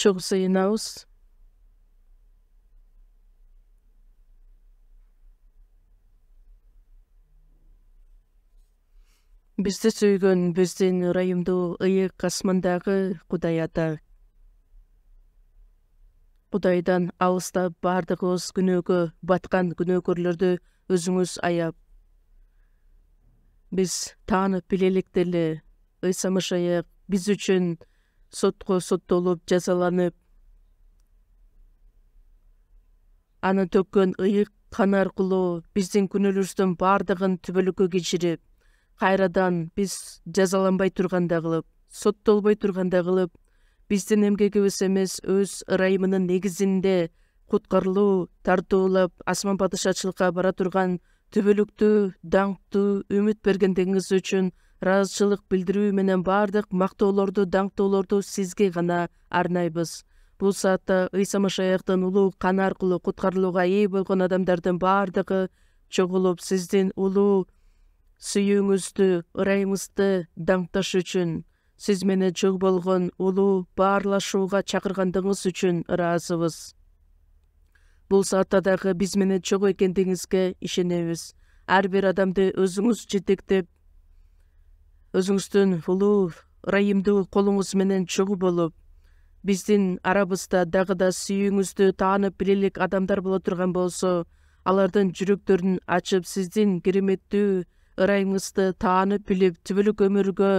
Çok sıyınabыз. Bizди сөйгөн биздин ырайымдуу ыйык асмандагы Кудай Ата. Кудайдан алыстап бардыгыбыз күнөөгө баткан күнөөкөрлөрдү өзүңүз аяп, биз таанып билелик деле Ыйса Машаяк биз үчүн сотко соттолуп жазаланып, анын төккөн ыйык каны аркылуу биздин күнөөлөрүбүздүн бардыгын түбөлүккө кечирип, кайрадан биз жазаланбай тургандай кылып, соттолбой тургандай кылып, биздин эмгегибиз эмес өз ырайымынын негизинде куткарылуу тартуулап асман падышачылыкка бара турган түбөлүктүү, даңктуу үмүт бергендигиңиз үчүн ыраазычылык билдирүү менен бардык мактоолорду, даңктоолорду сизге гана арнайбыз. Бул саатта Ыйса Машаяктын улуу каны аркылуу куткарылууга ээ болгон адамдардын бардыгы чогулуп сиздин улуу сүйүүңүздү, ырайыңызды даңкташ үчүн, сиз менен чогуу болгон улуу баарлашууга чакыргандыгыңыз үчүн ыраазыбыз. Бул саатта дагы биз менен чогуу экендигиңизге ишенебиз. Ар бир адамды өзүңүз жетектеп, өзүңүздүн улуу ырайымдуу колуңуз менен чогуу болуп, биздин арабызда дагы да сүйүүңүздү таанып билелик адамдар боло турган болсо, алардын жүрөктөрүн ачып, сиздин кереметтүү ырайыңызды таанып билип, түбөлүк өмүргө,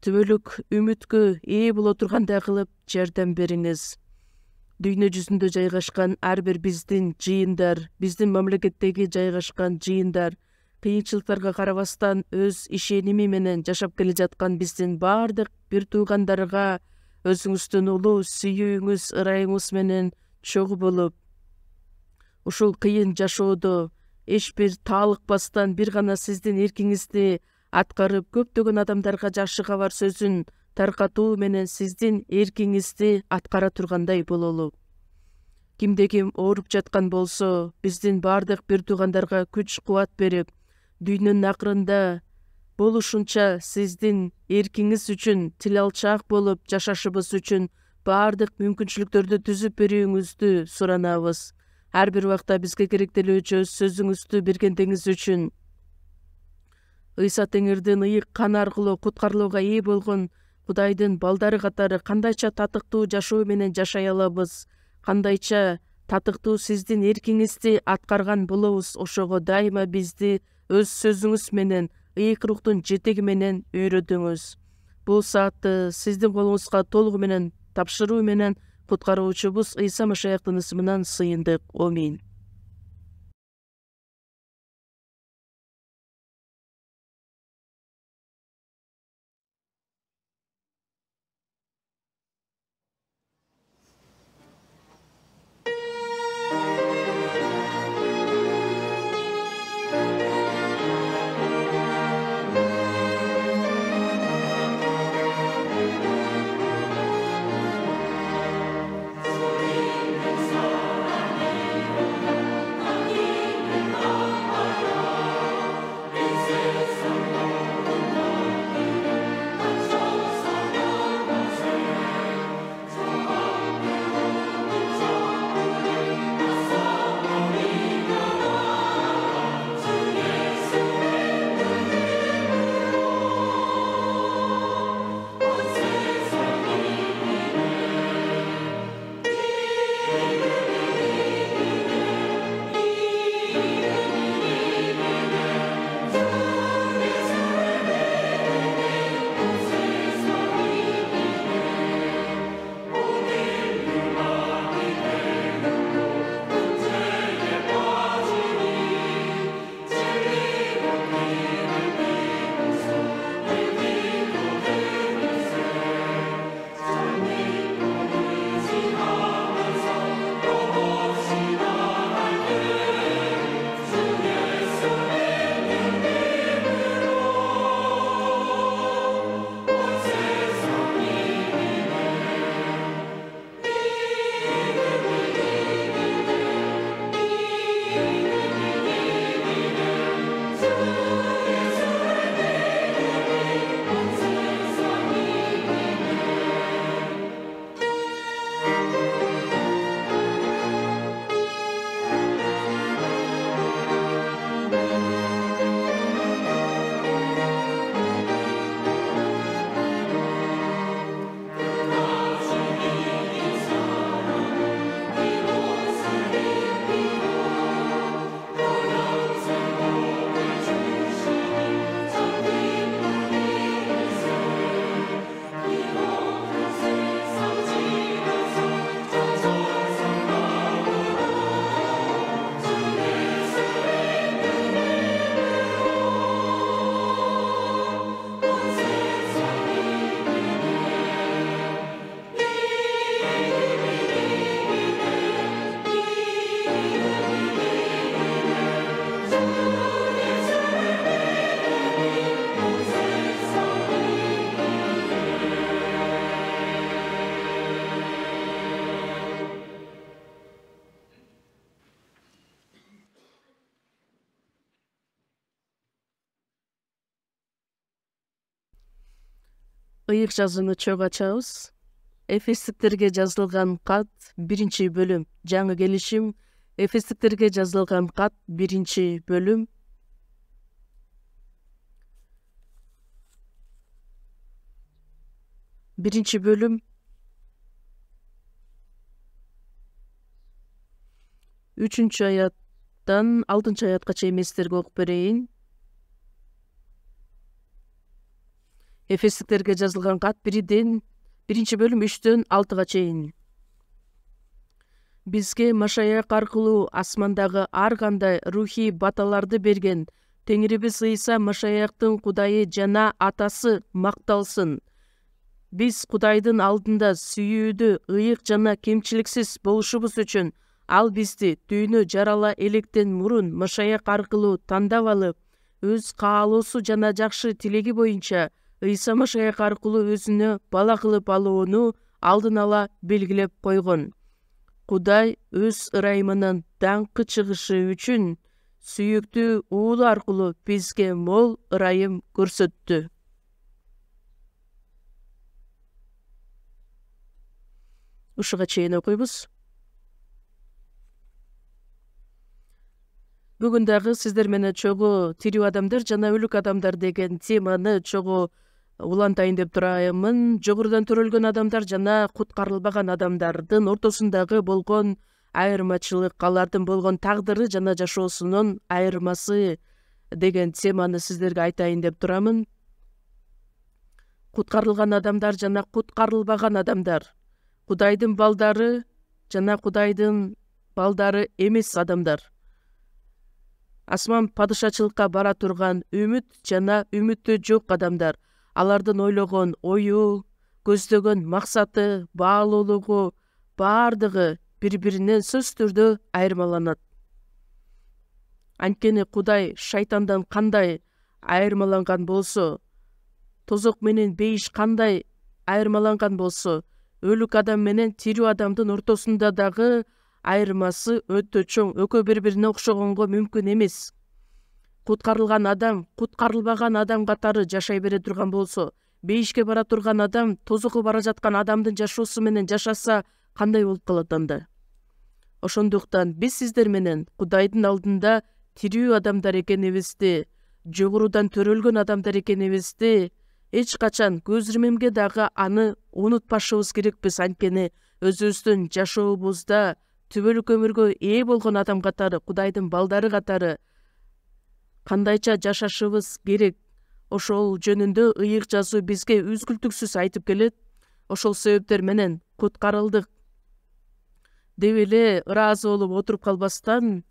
түбөлүк үмүткө ээ боло тургандай кылып жардам бериңиз. Дүйнө жүзүндө жайгашкан ар бир биздин жыйындар, биздин мамлекеттеги жайгашкан жыйындар, кыйынчылыктарга карабастан өз ишеними менен жашап келе жаткан биздин бардык бир туугандарга өзүңүздүн улуу сүйүүңүз, ырайыңыз менен чогуу болуп, ушул кыйын жашоодо эч бир таалыкпастан бир гана сиздин эркиңизди аткарып, көптөгөн адамдарга жакшы кабар сөзүн таркатуу менен сиздин эркиңизди аткара тургандай бололу. Кимде ким ооруп жаткан болсо, биздин бардык бир туугандарга күч кубат берип, дүйнөнүн акырында болушунча сиздин эркиңиз үчүн тил алчаак болуп жашашыбыз үчүн бардык мүмкүнчүлүктөрдү түзүп берүүңүздү суранабыз. Ар бир убакта бизге керектелүүчү өз сөзүңүздү бергендигиңиз үчүн, Ыйса Теңирдин ыйык каны аркылуу куткарылууга ээ болгон Кудайдын балдары катары кандайча татыктуу жашоо менен жашай алабыз, кандайча татыктуу сиздин эркиңизди аткарган болобуз, ошого дайыма бизди өз сөзүңүз менен, ыйык рухтун жетеги менен үйрөтүңүз. Бул саатты сиздин колуңузга толугу менен тапшыруу менен куткаруучубуз Ыйса Машаяктын ысымынан сыйындык. Амин. ыйык жазууну чогуу ачабыз. Эфестиктерге жазылган кат 1-бөлүм. Жаңы келишим. Эфестиктерге жазылган кат 1-бөлүм. Биринчи бөлүм 3-аяттан 6-аятка чейин мен сиздерге окуп берейин. Эфестиктерге жазылган кат 1-бөлүм 3-төн 6-га чейин. Бизге Машаяк аркылуу асмандагы ар кандай рухий баталарды берген Теңирибиз Ыйса Машаяктын Кудайы жана Атасы макталсын. Биз Кудайдын алдында сүйүүдө ыйык жана кемчиликсиз болушубуз үчүн ал бизди дүйнө жарала электен мурун Машаяк аркылуу тандап алып, өз каалоосу жана жакшы тилеги боюнча Ыйса Машаяк аркылуу өзүнө бала кылып алууну алдын ала белгилеп койгон. Кудай өз ырайымынын даңкы чыгышы үчүн сүйүктүү уулу аркылуу бизге мол ырайым көрсөттү. Ушуга чейин окуйбуз. Бүгүн дагы сиздер менен чогуу тирүү адамдар жана өлүк адамдар деген теманы чогуу улантайын деп тураймын. Жогорудан төрөлгөн адамдар жана куткарылбаган адамдардын ортосундагы болгон айырмачылык, алардын болгон тагдыры жана жашоосунун айырмасы деген теманы сиздерге айтайын деп турамын. Куткарылган адамдар жана куткарылбаган адамдар, Кудайдын балдары жана Кудайдын балдары эмес адамдар. Асман падышачылыкка бара турган үмүт жана үмүттө жок адамдар. Алардын ойлогон ою, көздөгөн максаты, баалуулугу баардыгы бири-биринен сөзсүз түрдө айырмаланат. Анткени Кудай шайтандан кандай айырмаланган болсо, тозок менен бейиш кандай айырмаланган болсо, өлүк адам менен тирүү адамдын ортосунда дагы айырмасы өтө чоң. Экөө бири-бирине окшогонго мүмкүн эмес. Куткарылган адам куткарылбаган адам катары жашай бере турган болсо, бейишке бара турган адам тозокко бара жаткан адамдын жашоосу менен жашаса кандай болуп калат анда? Ошондуктан биз сиздер менен Кудайдын алдында тирүү адамдар экенибизди, жогорудан төрөлгөн адамдар экенибизди эч качан көз ирмемге дагы аны унутпашыбыз керекпиз. Анткени өзүбүздүн жашообузда түбөлүк өмүргө ээ болгон адам катары, Кудайдын балдары катары кандайча жашашыбыз керек. Ошол жөнүндө ыйык жазуу бизге үзгүлтүксүз айтып келет. Ошол себептер менен куткарылдык деп эле ыраазы болуп отуруп калбастан,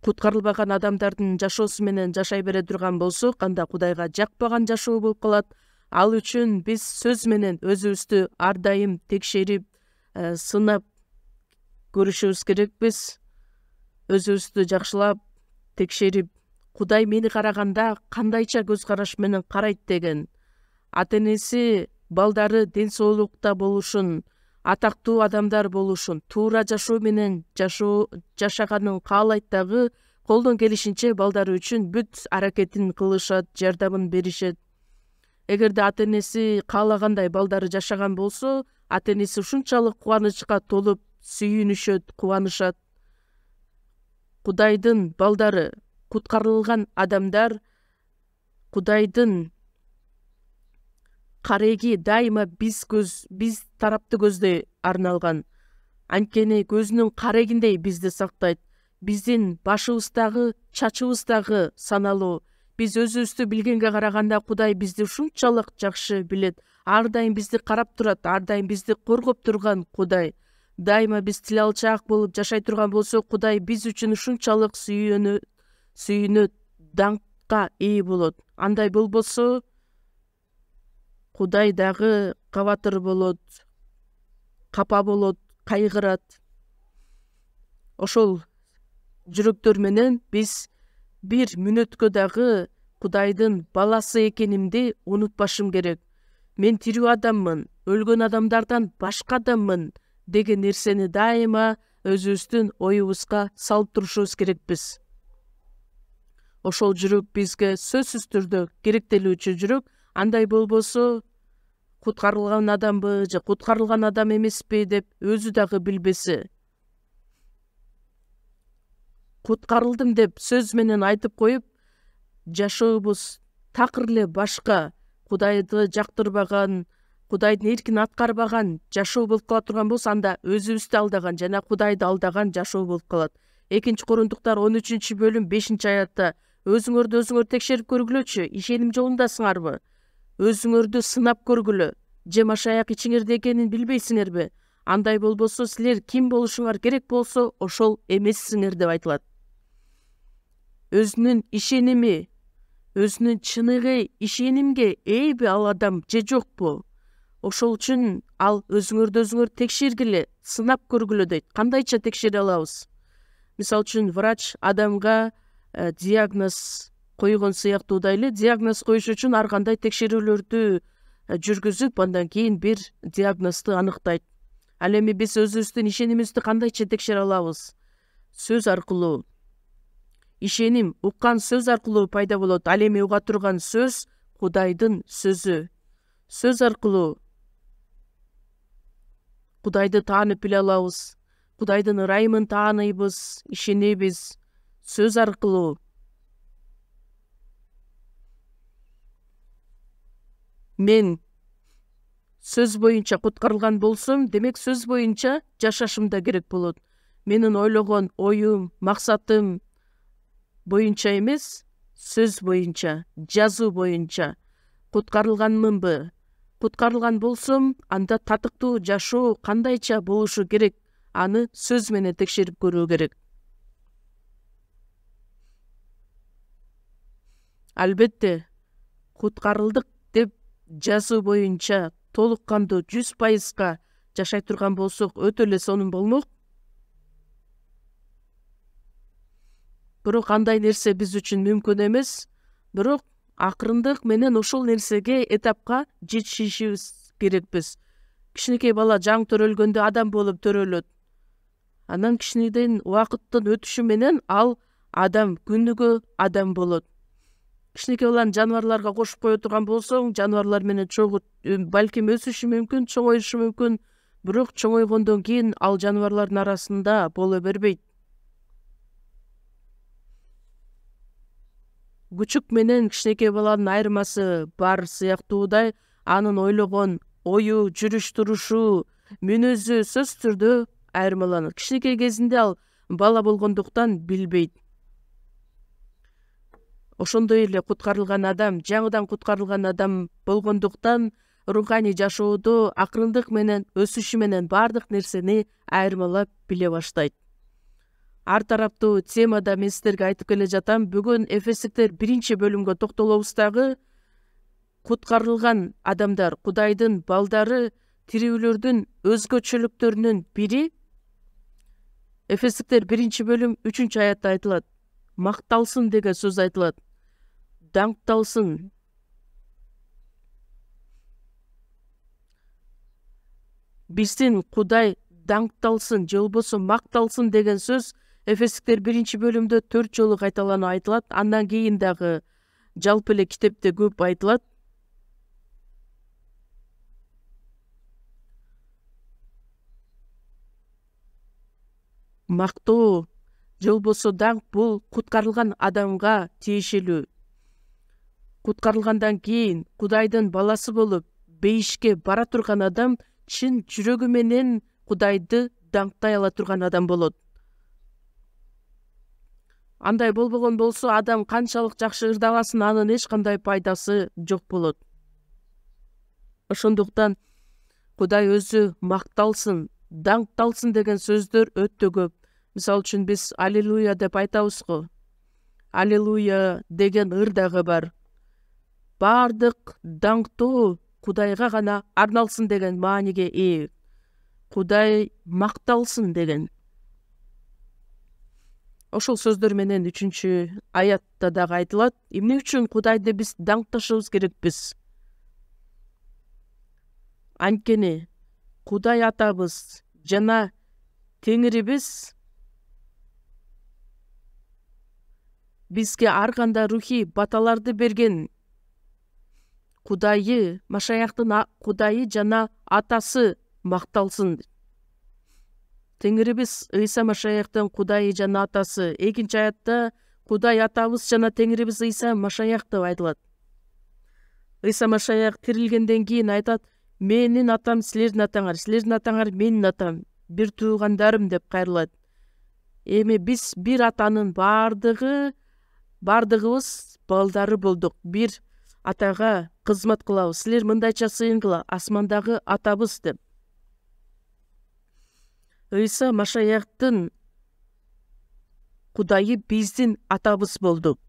куткарылбаган адамдардын жашоосу менен жашай бере турган болсок, анда Кудайга жакпаган жашоо болуп калат. Ал үчүн биз сөз менен өзүбүздү ар дайым текшерип, сынап көрүшүбүз керекпиз. Өзүбүздү жакшылап текшерип, Кудай мени караганда кандайча көз караш менен карайт деген. Ата-энеси балдары ден соолукта болушун, атактуу адамдар болушун, туура жашоо менен жашаганын каалайт дагы, колдон келишинче балдары үчүн бүт аракетин кылышат, жардамын беришет. Эгерде ата-энеси каалагандай балдары жашаган болсо, ата-энеси ушунчалык кубанычка толуп сүйүнүшөт, кубанышат. Кудайдын балдары, куткарылган адамдар Кудайдын кареги дайыма биз тарапты көздөй арналган. Анткени көзүнүн карегиндей бизди сактайт. Биздин башыбыздагы, чачыбыздагы саналуу. Биз өзүбүздү билгенге караганда Кудай бизди ушунчалык жакшы билет. Ар дайым бизди карап турат, ар дайым бизди коргоп турган Кудай. Дайыма биз тил алчаак болуп жашай турган болсок, Кудай биз үчүн ушунчалык сүйүнөт, даңкка ээ болот. Андай болбосо, Кудай дагы кабатыр болот, капа болот, кайгырат. Ошол жүрөктөр менен биз бир мүнөткө дагы Кудайдын баласы экенимди унутпашым керек. Мен тирүү адаммын, өлгөн адамдардан башка адаммын деген нерсени дайыма өзүбүздүн оюбузга салып турушубуз керекпиз. Ошол жүрөк бизге сөзсүз түрдө керектелүүчү жүрөк. андай болбосо куткарылган адамбы же куткарылган адам эмеспи деп өзү дагы билбесе, куткарылдым деп сөз менен айтып коюп, жашообуз такыр эле башка, Кудайды жактырбаган, Кудайдын эркин аткарбаган жашоо болуп кала турган болсо, анда өзүбүздү алдаган жана Кудайды алдаган жашоо болуп калат. 2-Корунтуктар 13-бөлүм 5-аятта өзүңөрдү өзүңөр текшерип көргүлөчү, ишеним жолундасыңарбы? Өзүңөрдү сынап көргүлө, же машаяк ичиңерде экенин билбейсиңерби? Андай болбосо силер ким болушуңар керек болсо ошол эмессиңер деп айтылат. Өзүнүн ишеними, өзүнүн чыныгы ишенимге ээби ал адам же жокпу? Ошол үчүн ал өзүңөрдү өзүңөр текшергиле, сынап көргүлө дейт. Кандайча текшере алабыз? Мисалы үчүн врач адамга диагноз койгон сыяктуу эле, диагноз коюш үчүн ар кандай текшерүүлөрдү жүргүзүп, андан кийин бир диагнозду аныктайт. Ал эми биз өзүбүздүн ишенимибизди кандайча текшере алабыз? Сөз аркылуу. Ишеним уккан сөз аркылуу пайда болот. Ал эми уга турган сөз Кудайдын сөзү. Сөз аркылуу Кудайды таанып биле алабыз. Кудайдын ырайымын тааныйбыз, ишенебиз. Сөз аркылуу мен сөз боюнча куткарылган болсом, демек сөз боюнча жашашым да керек болот. Менин ойлогон оюм, максатым боюнча эмес, сөз боюнча, жазуу боюнча. Куткарылганмынбы? Куткарылган болсом, анда татыктуу жашоо кандайча болушу керек? Аны сөз менен текшерип көрүү керек. Албетте, куткарылдык деп жазуу боюнча толук кандуу 100% жашай турган болсок, өтө эле сонун болмок. Бирок андай нерсе биз үчүн мүмкүн эмес. Бирок акырындык менен ошол нерсеге, этапка жетишишибиз керекпиз. Кичинекей бала жаңы төрөлгөндө адам болуп төрөлөт. Анан кичинеден убакыттын өтүшү менен ал адам, күнүгө адам болот. Кичинекей баланы жаныбарларга кошуп кое турган болсоң, жаныбарлар менен балким өсүшү мүмкүн, чоңоюшу мүмкүн, бирок чоңойгондон кийин ал жаныбарлардын арасында боло бербейт. Күчүк менен кичинекей баланын айырмасы бар сыяктуудай, анын ойлогон ою, жүрүш турушу, мүнөзү сөзсүз түрдө айырмаланат. Кичинекей кезинде ал бала болгондуктан билбейт. Ошондой эле куткарылган адам, жаңыдан куткарылган адам болгондуктан руханий жашоодо акырындык менен, өсүшү менен бардык нерсени айырмалап биле баштайт. Ар тараптуу темада мен сиздерге айтып келе жатам. Бүгүн Эфестиктер 1-бөлүмгө токтолобуз дагы. Куткарылган адамдар, Кудайдын балдары, тирүүлөрдүн өзгөчөлүктөрүнүн бири Эфестиктер 1-бөлүм 3-аятта айтылат. Макталсын деген сөз айтылат. Даңкталсын. Биздин Кудай даңкталсын, же болбосо макталсын деген сөз Эфестиктер 1-бөлүмдө 4 жолу кайталанып айтылат. Андан кийин дагы жалпы эле китепте көп айтылат. Мактоо же болбосо даңк бул куткарылган адамга тиешелүү. Куткарылгандан кийин Кудайдын баласы болуп бейишке бара турган адам чын жүрөгү менен Кудайды даңктай ала турган адам болот. Андай болбогон болсо, адам канчалык жакшы ырдабасын, анын эч кандай пайдасы жок болот. Ошондуктан Кудай өзү макталсын, даңкталсын деген сөздөр өтө көп. Мисалы үчүн биз аллилуйя деп айтабыз го. Аллилуйя деген ыр дагы бар. Бардык даңктоо Кудайга гана арналсын деген мааниге ээ. Кудай макталсын деген. Ошол сөздөр менен 3-аятта дагы айтылат. Эмне үчүн Кудайды биз даңкташыбыз керекпиз? Анткени Кудай атабыз жана Теңирибиз бизге ар кандай рухий баталарды берген. Кудайы, Машаяктын Кудайы жана атасы макталсын. Теңирибиз Ыйса Машаяктын Кудайы жана атасы. Экинчи аятта Кудай атабыз жана Теңирибиз Ыйса Машаяк деп айтылат. Ыйса Машаяк тирилгенден кийин айтат: "Менин атам силердин атаңар, силердин атаңар менин атам, бир туугандарым" деп кайрылат. Эми биз бир атанын бардыгыбыз балдары болдук. Бир атага кызмат кылабыз. Силер мындайча сыйынгыла, асмандагы атабыз деп. Ыйса Машаяктын Кудайы биздин атабыз болду.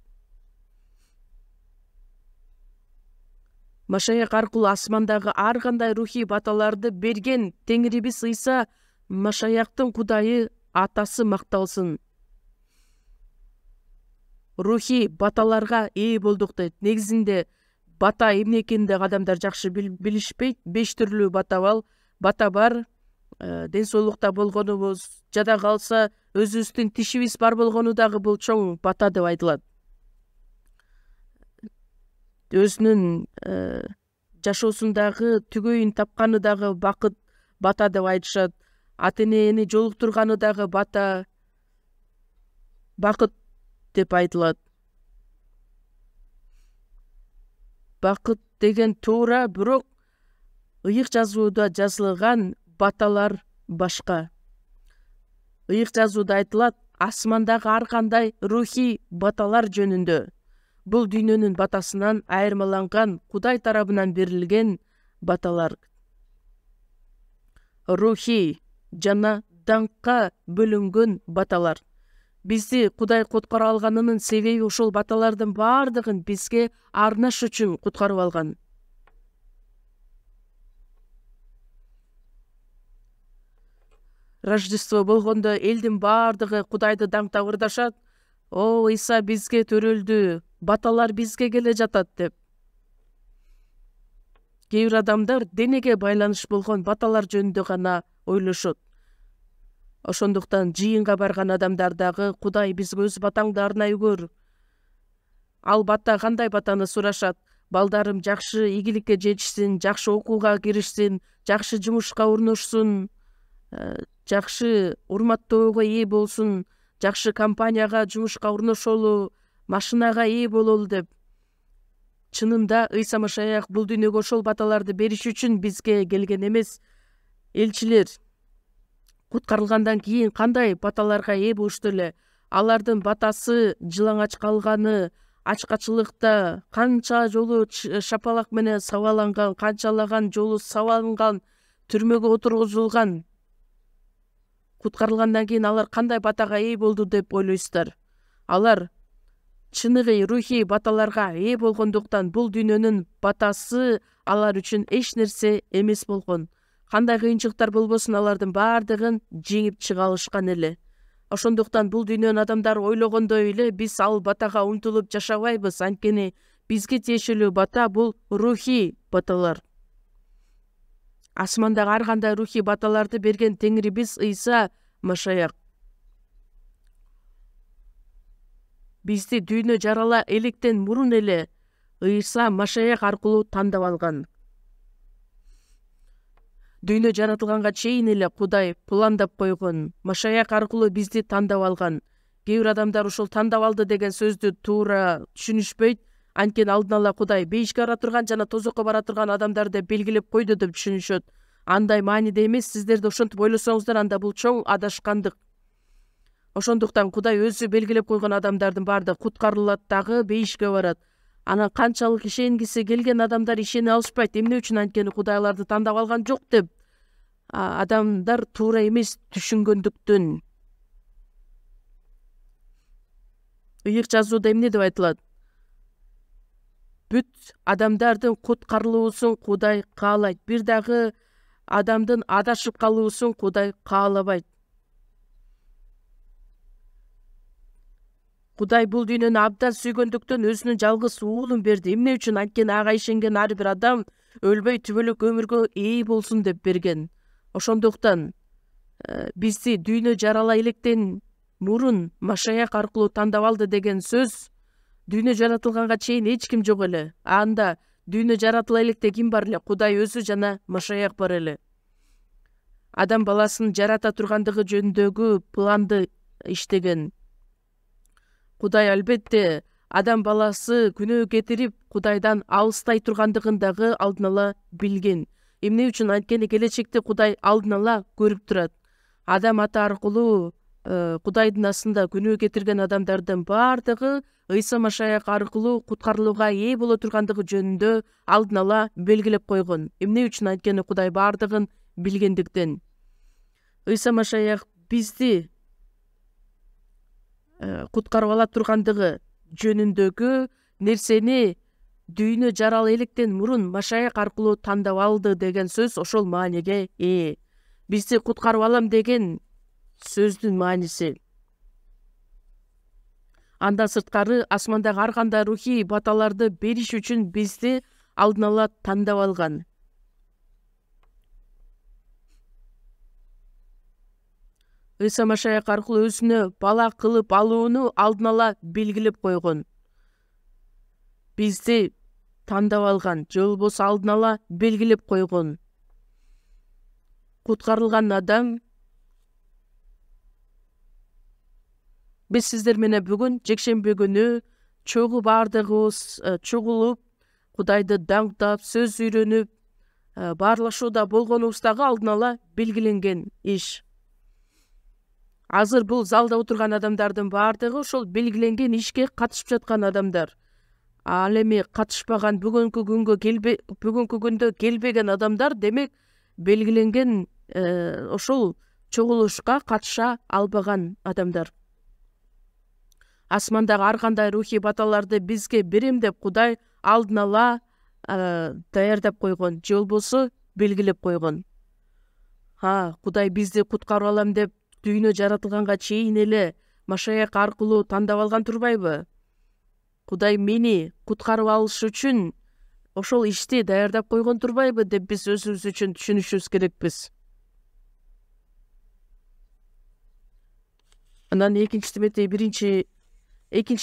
Машаяк аркылуу асмандагы ар кандай рухий баталарды берген Теңирибиз Ыйса Машаяктын Кудайы атасы макталсын. Рухий баталарга ээ болдук дейт. Негизинде бата эмне экенин адамдар жакшы билишпейт. 5 түрлүү бата бар. Ден соолукта болгонубуз, жада калса өзүбүздүн тишибиз бар болгону дагы бул чоң бата деп айтылат. Өзүнүн жашоосундагы түгөйүн тапканы дагы бата деп айтышат. Ата энени жолуктурганы дагы бакыт деп айтылат. Бакыт деген туура, бирок ыйык жазууда жазылган баталар башка. Ыйык жазууда айтылат асмандагы ар кандай рухий баталар жөнүндө. Бул дүйнөнүн батасынан айырмаланган Кудай тарабынан берилген баталар. Рухий жана даңкка бөлүнгөн баталар. Бизди Кудай куткара алганынын себеби ошол баталардын бардыгын бизге арнаш үчүн куткарып алган. Рождество болгондо элдин бардыгы Кудайды даңктап ырдашат. О, Ыйса бизге төрөлдү, баталар бизге келе жатат деп. Кээ бир адамдар денеге байланыш болгон баталар жөнүндө гана ойлошот. Ошондуктан жыйынга барган адамдар дагы Кудай бизге өз батаңды арнай көр. Ал бата кандай батаны сурашат? Балдарым жакшы ийгиликке жетишсин, жакшы окууга киришсин, жакшы жумушка орношсун, жакшы урматтоого ээ болсун, жакшы компанияга жумушка орношолу, машинага ээ бололу деп. Чынында Ыйса Машаяк бул дүйнөгө ошол баталарды бериш үчүн бизге келген эмес. Элчилер куткарылгандан кийин кандай баталарга ээ болушту эле? Алардын батасы жылаңач калганы, ачкачылыкта канча жолу шапалак менен сабаланган, канчалаган жолу сабаланган, түрмөгө отургузулган. Куткарылгандан кийин алар кандай батага ээ болду деп ойлойсуздар? Алар чыныгы рухий баталарга ээ болгондуктан бул дүйнөнүн батасы алар үчүн эч нерсе эмес болгон. Кандай кыйынчылыктар болбосун, алардын бардыгын жеңип чыга алышкан эле. Ошондуктан бул дүйнөнүн адамдары ойлогондой эле биз ал батага умтулуп жашабайбыз. Анткени бизге тиешелүү бата бул рухий баталар. Асмандагы ар кандай рухий баталарды берген Теңирибиз Ыйса Машаяк. Бизди дүйнө жарала электен мурун эле Ыйса Машаяк аркылуу тандап алган. Дүйнө жаратылганга чейин эле Кудай пландап койгон. Машаяк аркылуу бизди тандап алган. Кээ бир адамдар ушул тандап алды деген сөздү туура түшүнүшпөйт. Анткени алдын ала Кудай бейишке бара турган жана тозокко бара турган адамдар деп белгилеп койду деп түшүнүшөт. Андай мааниде эмес. Сиздер да ошентип ойлосоңуздар, анда бул чоң адашкандык. Ошондуктан Кудай өзү белгилеп койгон адамдардын баардыгы куткарылат дагы бейишке барат. Анан канчалык ишенгиси келген адамдар ишене алышпайт. Эмне үчүн? Анткени Кудай аларды тандап алган жок деп адамдар туура эмес түшүнгөндүктөн. Ыйык жазууда эмне деп айтылат? Бүт адамдардын куткарылуусун Кудай каалайт. Бир дагы адамдын адашып калуусун Кудай каалабайт. Кудай бул дүйнөнү абдан сүйгөндүктөн өзүнүн жалгыз уулун берди. Эмне үчүн? Анткени ага ишенген ар бир адам өлбөй түбөлүк өмүргө ээ болсун деп берген. Ошондуктан бизди дүйнө жарала электен мурун Машаяк аркылуу тандап алды деген сөз дүйнө жаратылганга чейин эч ким жок эле. Анда дүйнө жаратыла электе ким бар эле? Кудай өзү жана Машаяк бар эле. Адам баласын жарата тургандыгы жөнүндөгү планды иштеген. Кудай албетте адам баласы күнөө кетирип Кудайдан алыстай тургандыгын дагы алдын ала билген. Эмне үчүн? Анткени келечекти Кудай алдын ала көрүп турат. Адам ата аркылуу Кудайдын астында күнөө кетирген адамдардын бардыгы Ыйса Машаяк аркылуу куткарылууга ээ боло тургандыгы жөнүндө алдын ала белгилеп койгон. Эмне үчүн? Анткени Кудай бардыгын билгендиктен. Ыйса Машаяк бизди куткарып ала тургандыгы жөнүндөгү нерсени дүйнө жарала электен мурун Машаяк аркылуу тандап алды деген сөз ошол мааниге ээ. Бизди куткарып алам деген сөздүн мааниси. Андан сырткары асмандагы ар кандай рухий баталарды бериш үчүн бизди алдын ала тандап алган. Ыйса Машаяк аркылуу өзүнө бала кылып алууну алдын ала белгилеп койгон. Бизди тандап алган, же болбосо алдын ала белгилеп койгон. Куткарылган адам биз сиздер менен бүгүн жекшемби күнү чогуу бардыгыбыз чогулуп, Кудайды даңктап, сөз үйрөнүп, баарлашууда болгонубуздагы алдын ала белгиленген иш. Азыр бул залда отурган адамдардын бардыгы ошол белгиленген ишке катышып жаткан адамдар. Ал эми катышпаган, бүгүнкү күндө келбеген адамдар демек белгиленген ошол чогулушка катыша албаган адамдар. Асмандагы ар кандай рухий баталарды бизге берем деп Кудай алдын ала даярдап койгон, же болбосо белгилеп койгон. Кудай бизди куткарып алам деп дүйнө жаратылганга чейин эле Машаяк аркылуу тандап алган турбайбы? Кудай мени куткарып алыш үчүн ошол ишти даярдап койгон турбайбы деп биз өзүбүз үчүн түшүнүшүбүз керекпиз. Анан экинчи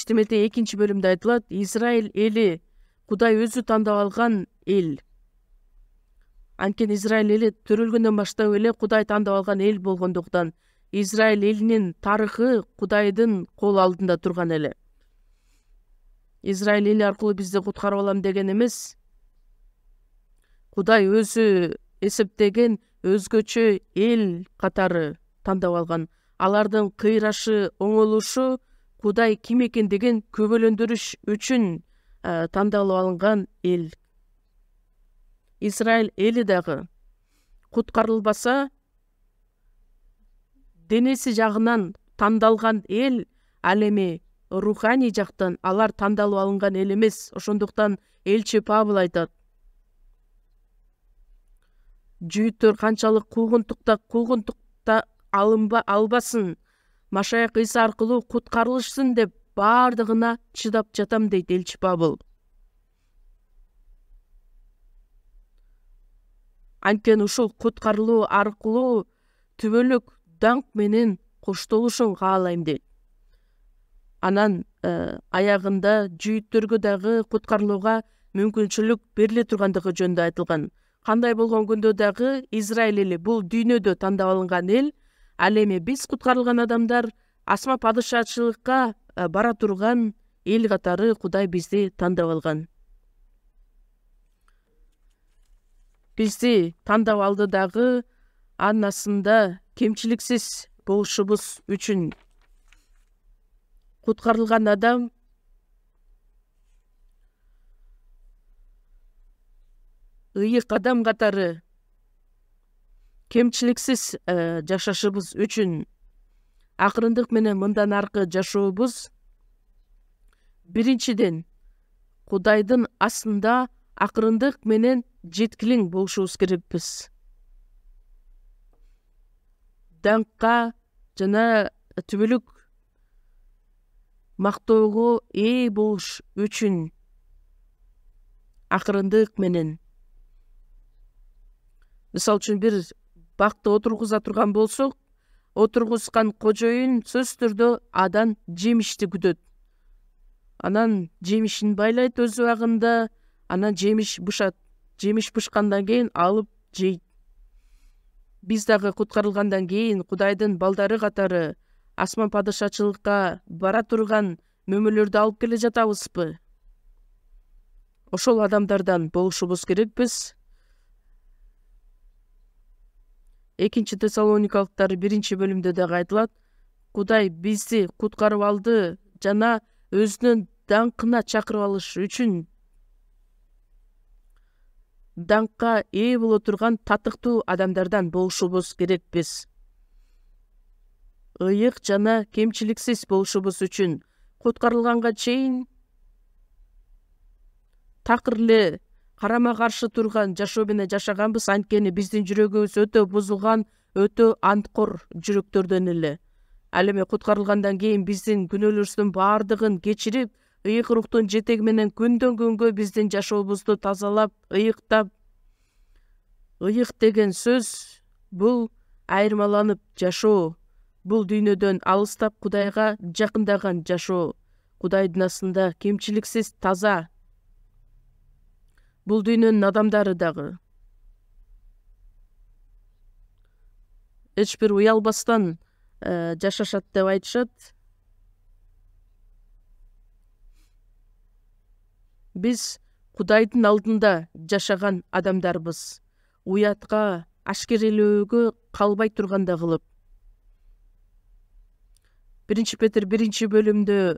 Тимотей экинчи бөлүмдө айтылат, Израиль эли Кудай өзү тандап алган эл. Анткени Израиль эли төрөлгөндөн баштап эле Кудай тандап алган эл болгондуктан Израиль элинин тарыхы Кудайдын кол алдында турган эле. Израиль эли аркылуу бизди куткарып алам деген эмес. Кудай өзү эсептеген өзгөчө эл катары тандап алган. Алардын кыйрашы, оңолушу Кудай ким экендигин күбөлөндүрүш үчүн тандалып алынган эл. Израиль эли дагы куткарылбаса, денеси жагынан тандалган эл, ал эми руханий жактан алар тандалып алынган эл эмес. Ошондуктан элчи Павыл айтат, жүйүттөр канчалык куугунтукта албасын, Машаяк Ыйса аркылуу куткарылышсын деп бардыгына чыдап жатам дейт элчи Павыл. Анткени ушул куткарылуу аркылуу түбөлүк даңк менен коштолушун каалайм дейт. Анан аягында жүйүттөргө дагы куткарылууга мүмкүнчүлүк бериле тургандыгы жөнүндө айтылган. Кандай болгон күндө дагы Израиль эли бул дүйнөдө тандап алынган эл, ал эми биз куткарылган адамдар асма падышачылыкка бара турган эл катары Кудай бизди тандап алган. Бизди тандап алды дагы анын астында кемчиликсиз болушубуз үчүн. Куткарылган адам ыйык адам катары кемчиликсиз жашашыбыз үчүн акырындык менен мындан аркы жашообуз биринчиден Кудайдын астында акырындык менен жеткилиң болушубуз керекпиз. Даңкка жана түбөлүк мактоого ээ болуш үчүн акырындык менен. Мисалы үчүн бир бакты отургуза турган болсок, отургузган кожоюн сөзсүз түрдө адан жемишти күтөт. Анан жемишин байлайт өз убагында, анан жемиш бышат. Жемиш бышкандан кийин алып жейт. Биз дагы куткарылгандан кийин Кудайдын балдары катары асман падышачылыкка бара турган мөмөлөрдү алып келе жатабызбы? Ошол адамдардан болушубуз керекпиз. 2 Тессалоникалыктар 1 бөлүмдө дагы айтылат. Кудай бизди куткарып алды жана өзүнүн даңкына чакырып алыш үчүн даңкка ээ боло турган татыктуу адамдардан болушубуз керекпиз. Ыйык жана кемчиликсиз болушубуз үчүн куткарылганга чейин такыр эле карама каршы турган жашоо менен жашаганбыз. Анткени биздин жүрөгүбүз өтө бузулган, өтө анткор жүрөктөрдөн эле. Ал эми куткарылгандан кийин биздин күнөөлөрүбүздүн баардыгын кечирип, ыйык руктун жетеги менен күндөн күнгө биздин жашообузду тазалап, ыйыктап. Ыйык деген сөз бул айырмаланып жашоо, бул дүйнөдөн алыстап Кудайга жакындаган жашоо, Кудайдын астында кемчиликсиз, таза. Бул дүйнөнүн адамдары дагы эч бир уялбастан жашашат деп айтышат. Биз Кудайдын алдында жашаган адамдарбыз. Уятка, ашкерелөөгө калбай турганда кылып. 1 Петр 1 бөлүмдө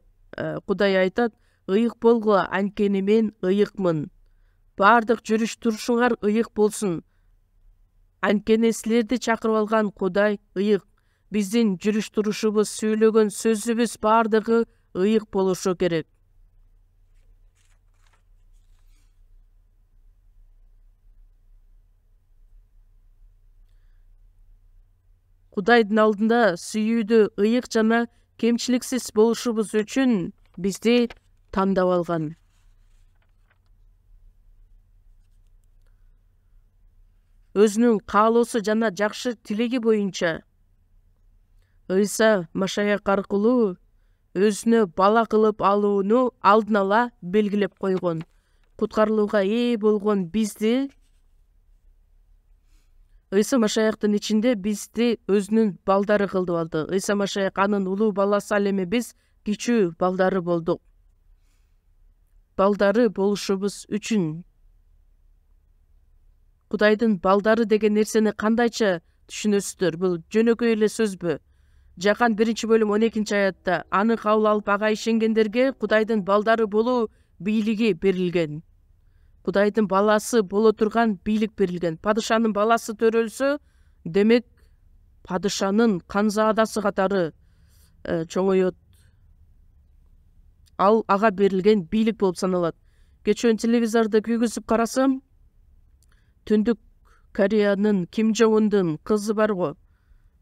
Кудай айтат: "Ыйык болгула, анткени мен ыйыкмын. Бардык жүрүш турушуңар ыйык болсун. Анткени силерди чакырып алган Кудай ыйык. Биздин жүрүш турушубуз, сүйлөгөн сөзүбүз бардыгы ыйык болушу керек." Кудайдын алдында сүйүүдө ыйык жана кемчиликсиз болушубуз үчүн бизди тандап алган. Өзүнүн каалоосу жана жакшы тилеги боюнча Ыйса Машаяк аркылуу өзүнө бала кылып алууну алдын ала белгилеп койгон. Куткарылууга ээ болгон бизди Ыйса Машаяктын ичинде бизди өзүнүн балдары кылып алды. Ыйса Машаяк анын улуу баласы, ал эми биз кичүү балдары болдук. Балдары болушубуз үчүн Кудайдын балдары деген нерсени кандайча түшүнөсүздөр? Бул жөнөкөй эле сөзбү? Жакан 1 бөлүм 12 аятта аны кабыл алып ага ишенгендерге Кудайдын балдары болуу бийлиги берилген. Кудайдын баласы боло турган бийлик берилген. Падышанын баласы төрөлсө, демек падышанын канзаадасы катары чоңойот. Ал ага берилген бийлик болуп саналат. Кечөө телевизорду күйгүзүп карасам, Түндүк Кореянын Ким Чжон Ундун кызы бар го.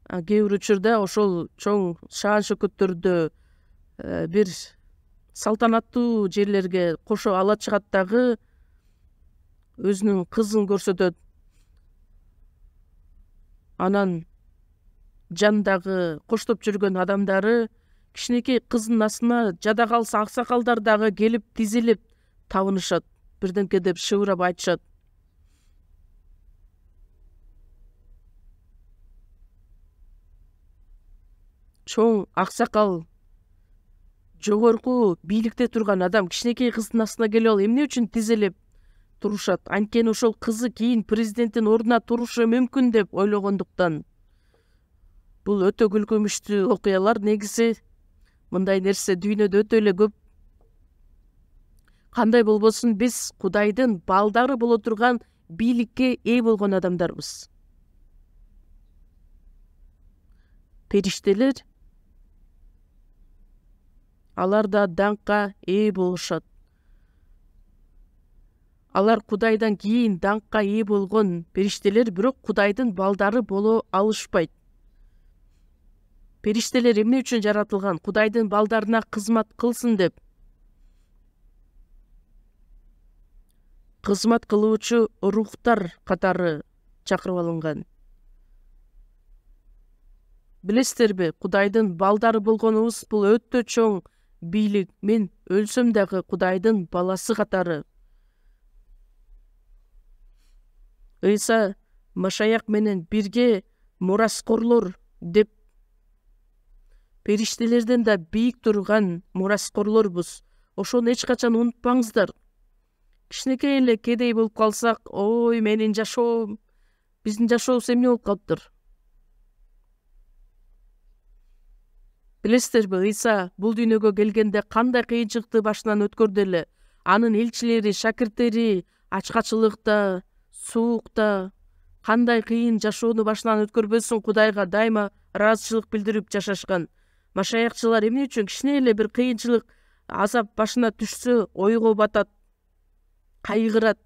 Кээ бир учурда ошол чоң шаан шөкөттөрдө бир салтанаттуу жерлерге кошо ала чыгат дагы өзүнүн кызын көрсөтөт. Анан жандагы коштоп жүргөн адамдары кичинекей кыздын астына жада калса аксакалдар дагы келип тизилип табынышат. Бирдемке деп шыбырап айтышат. Чоң аксакал, жогорку бийликте турган адам кичинекей кыздын астына келип алып эмне үчүн тизилип турушат? Анткени ошол кызы кийин президенттин ордуна турушу мүмкүн деп ойлогондуктан. Бул өтө күлкүмүштүү окуялар. Негизи мындай нерсе дүйнөдө өтө эле көп. Кандай болбосун, биз Кудайдын балдары боло турган бийликке ээ болгон адамдарбыз. Периштелер алар да даңкка ээ болушат. Алар Кудайдан кийин даңкка ээ болгон периштелер, бирок Кудайдын балдары боло алышпайт. Периштелер эмне үчүн жаратылган? Кудайдын балдарына кызмат кылсын деп. Кызмат кылуучу рухтар катары чакырып алынган. Билесиздерби, Кудайдын балдары болгонубуз бул өтө чоң бийлик. Мен өлсөм дагы Кудайдын баласы катары Ыйса Машаяк менен бирге мураскорлор деп периштелерден да бийик турган мураскорлорбуз. Ошону эч качан унутпаңыздар. Кичинекей эле кедей болуп калсак, ой, менин жашоом, биздин жашообуз эмне болуп калыптыр? Билесиздерби, Ыйса бул дүйнөгө келгенде кандай кыйынчылыкты башынан өткөрдү эле. Анын элчилери, шакирттери ачкачылыкта, суукта кандай кыйын жашоону башынан өткөрбөсүн Кудайга дайыма ыраазычылык билдирип жашашкан. Машаякчылар эмне үчүн кичине эле бир кыйынчылык, азап башына түшсө ойго батат, кайгырат.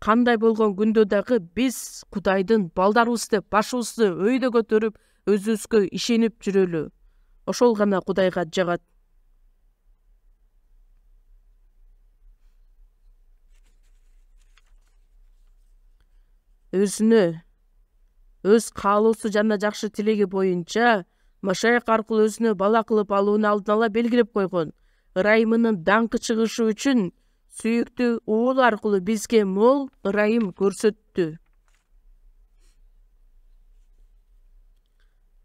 Кандай болгон күндө дагы биз Кудайдын балдарыбыз деп башыбызды өйдө көтөрүп, өзүбүзгө ишенип жүрөлү. Ошол гана Кудайга жагат. Өзүнө өз каалоосу жана жакшы тилеги боюнча Машаяк аркылуу өзүнө бала кылып алууну алдын ала белгилеп койгон. Ырайымынын даңкы чыгышы үчүн сүйүктүү уулу аркылуу бизге мол ырайым көрсөттү.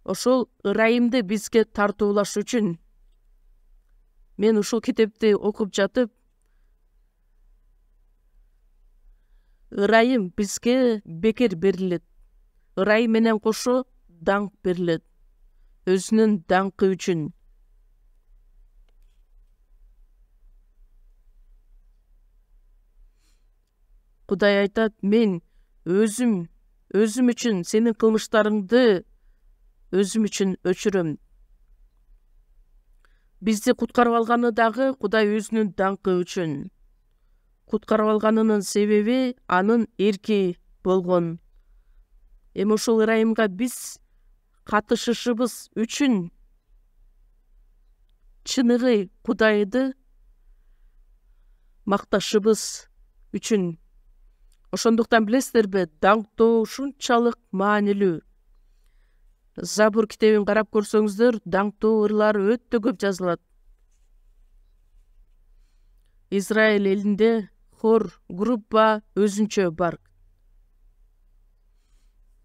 Ошол ырайымды бизге тартуулаш үчүн мен ушул китепти окуп жатып, ырайым бизге бекер берилет. Ырайым менен кошо даңк берилет. Өзүнүн даңкы үчүн. Кудай айтат, мен өзүм үчүн сенин кылмыштарыңды өзүм үчүн өчүрөм. Бизди куткарып алганы дагы Кудай өзүнүн даңкы үчүн. Куткарып алганынын себеби анын эрки болгон. Эми ушул ырайымга биз катышышыбыз үчүн чыныгы Кудайды макташыбыз үчүн. Ошондуктан билесиздерби, даңктоо ушунчалык маанилүү. Забур китебин карап көрсөңүздөр, даңктоо ырлары өтө көп жазылат. Израиль элинде хор группа өзүнчө бар.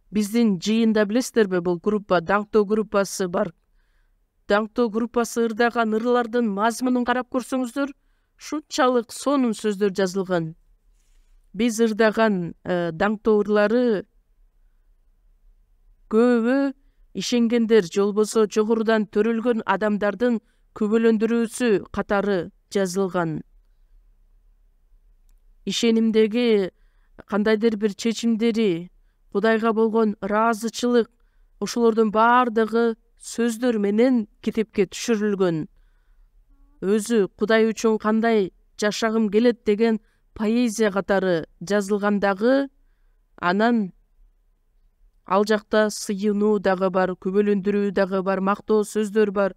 Биздин жыйында билесиздерби, бул группа, даңктоо группасы бар. Даңктоо группасы ырдаган ырлардын мазмунун карап көрсөңүздөр, шунчалык сонун сөздөр жазылган. Биз ырдаган даңктоо ырлары көбү ишенгендер, же болбосо жогорудан төрөлгөн адамдардын күбөлөндүрүүсү катары жазылган. Ишенимдеги кандайдыр бир чечимдери, Кудайга болгон ыраазычылык, ошолордун баардыгы сөздөр менен китепке түшүрүлгөн. Өзү Кудай үчүн кандай жашагым келет деген поэзия катары жазылгандагы, анан ал жакта сыйынуу дагы бар, күбөлөндүрүү дагы бар, мактоо сөздөр бар.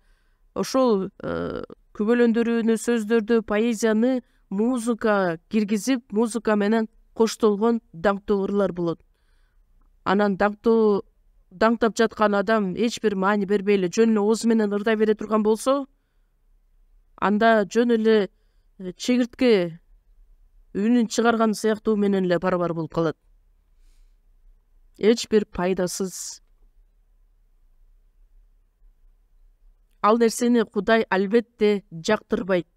Ошол күбөлөндүрүүнү, сөздөрдү, поэзияны музыка киргизип, музыка менен коштолгон даңктоо ырлар болот. Анан даңктап жаткан адам эч бир маани бербей эле жөн эле оозу менен ырдай бере турган болсо, анда жөн эле чегиртке үнүн чыгарган сыяктуу менен эле барабар болуп калат. Эч бир пайдасыз. Ал нерсени Кудай албетте жактырбайт.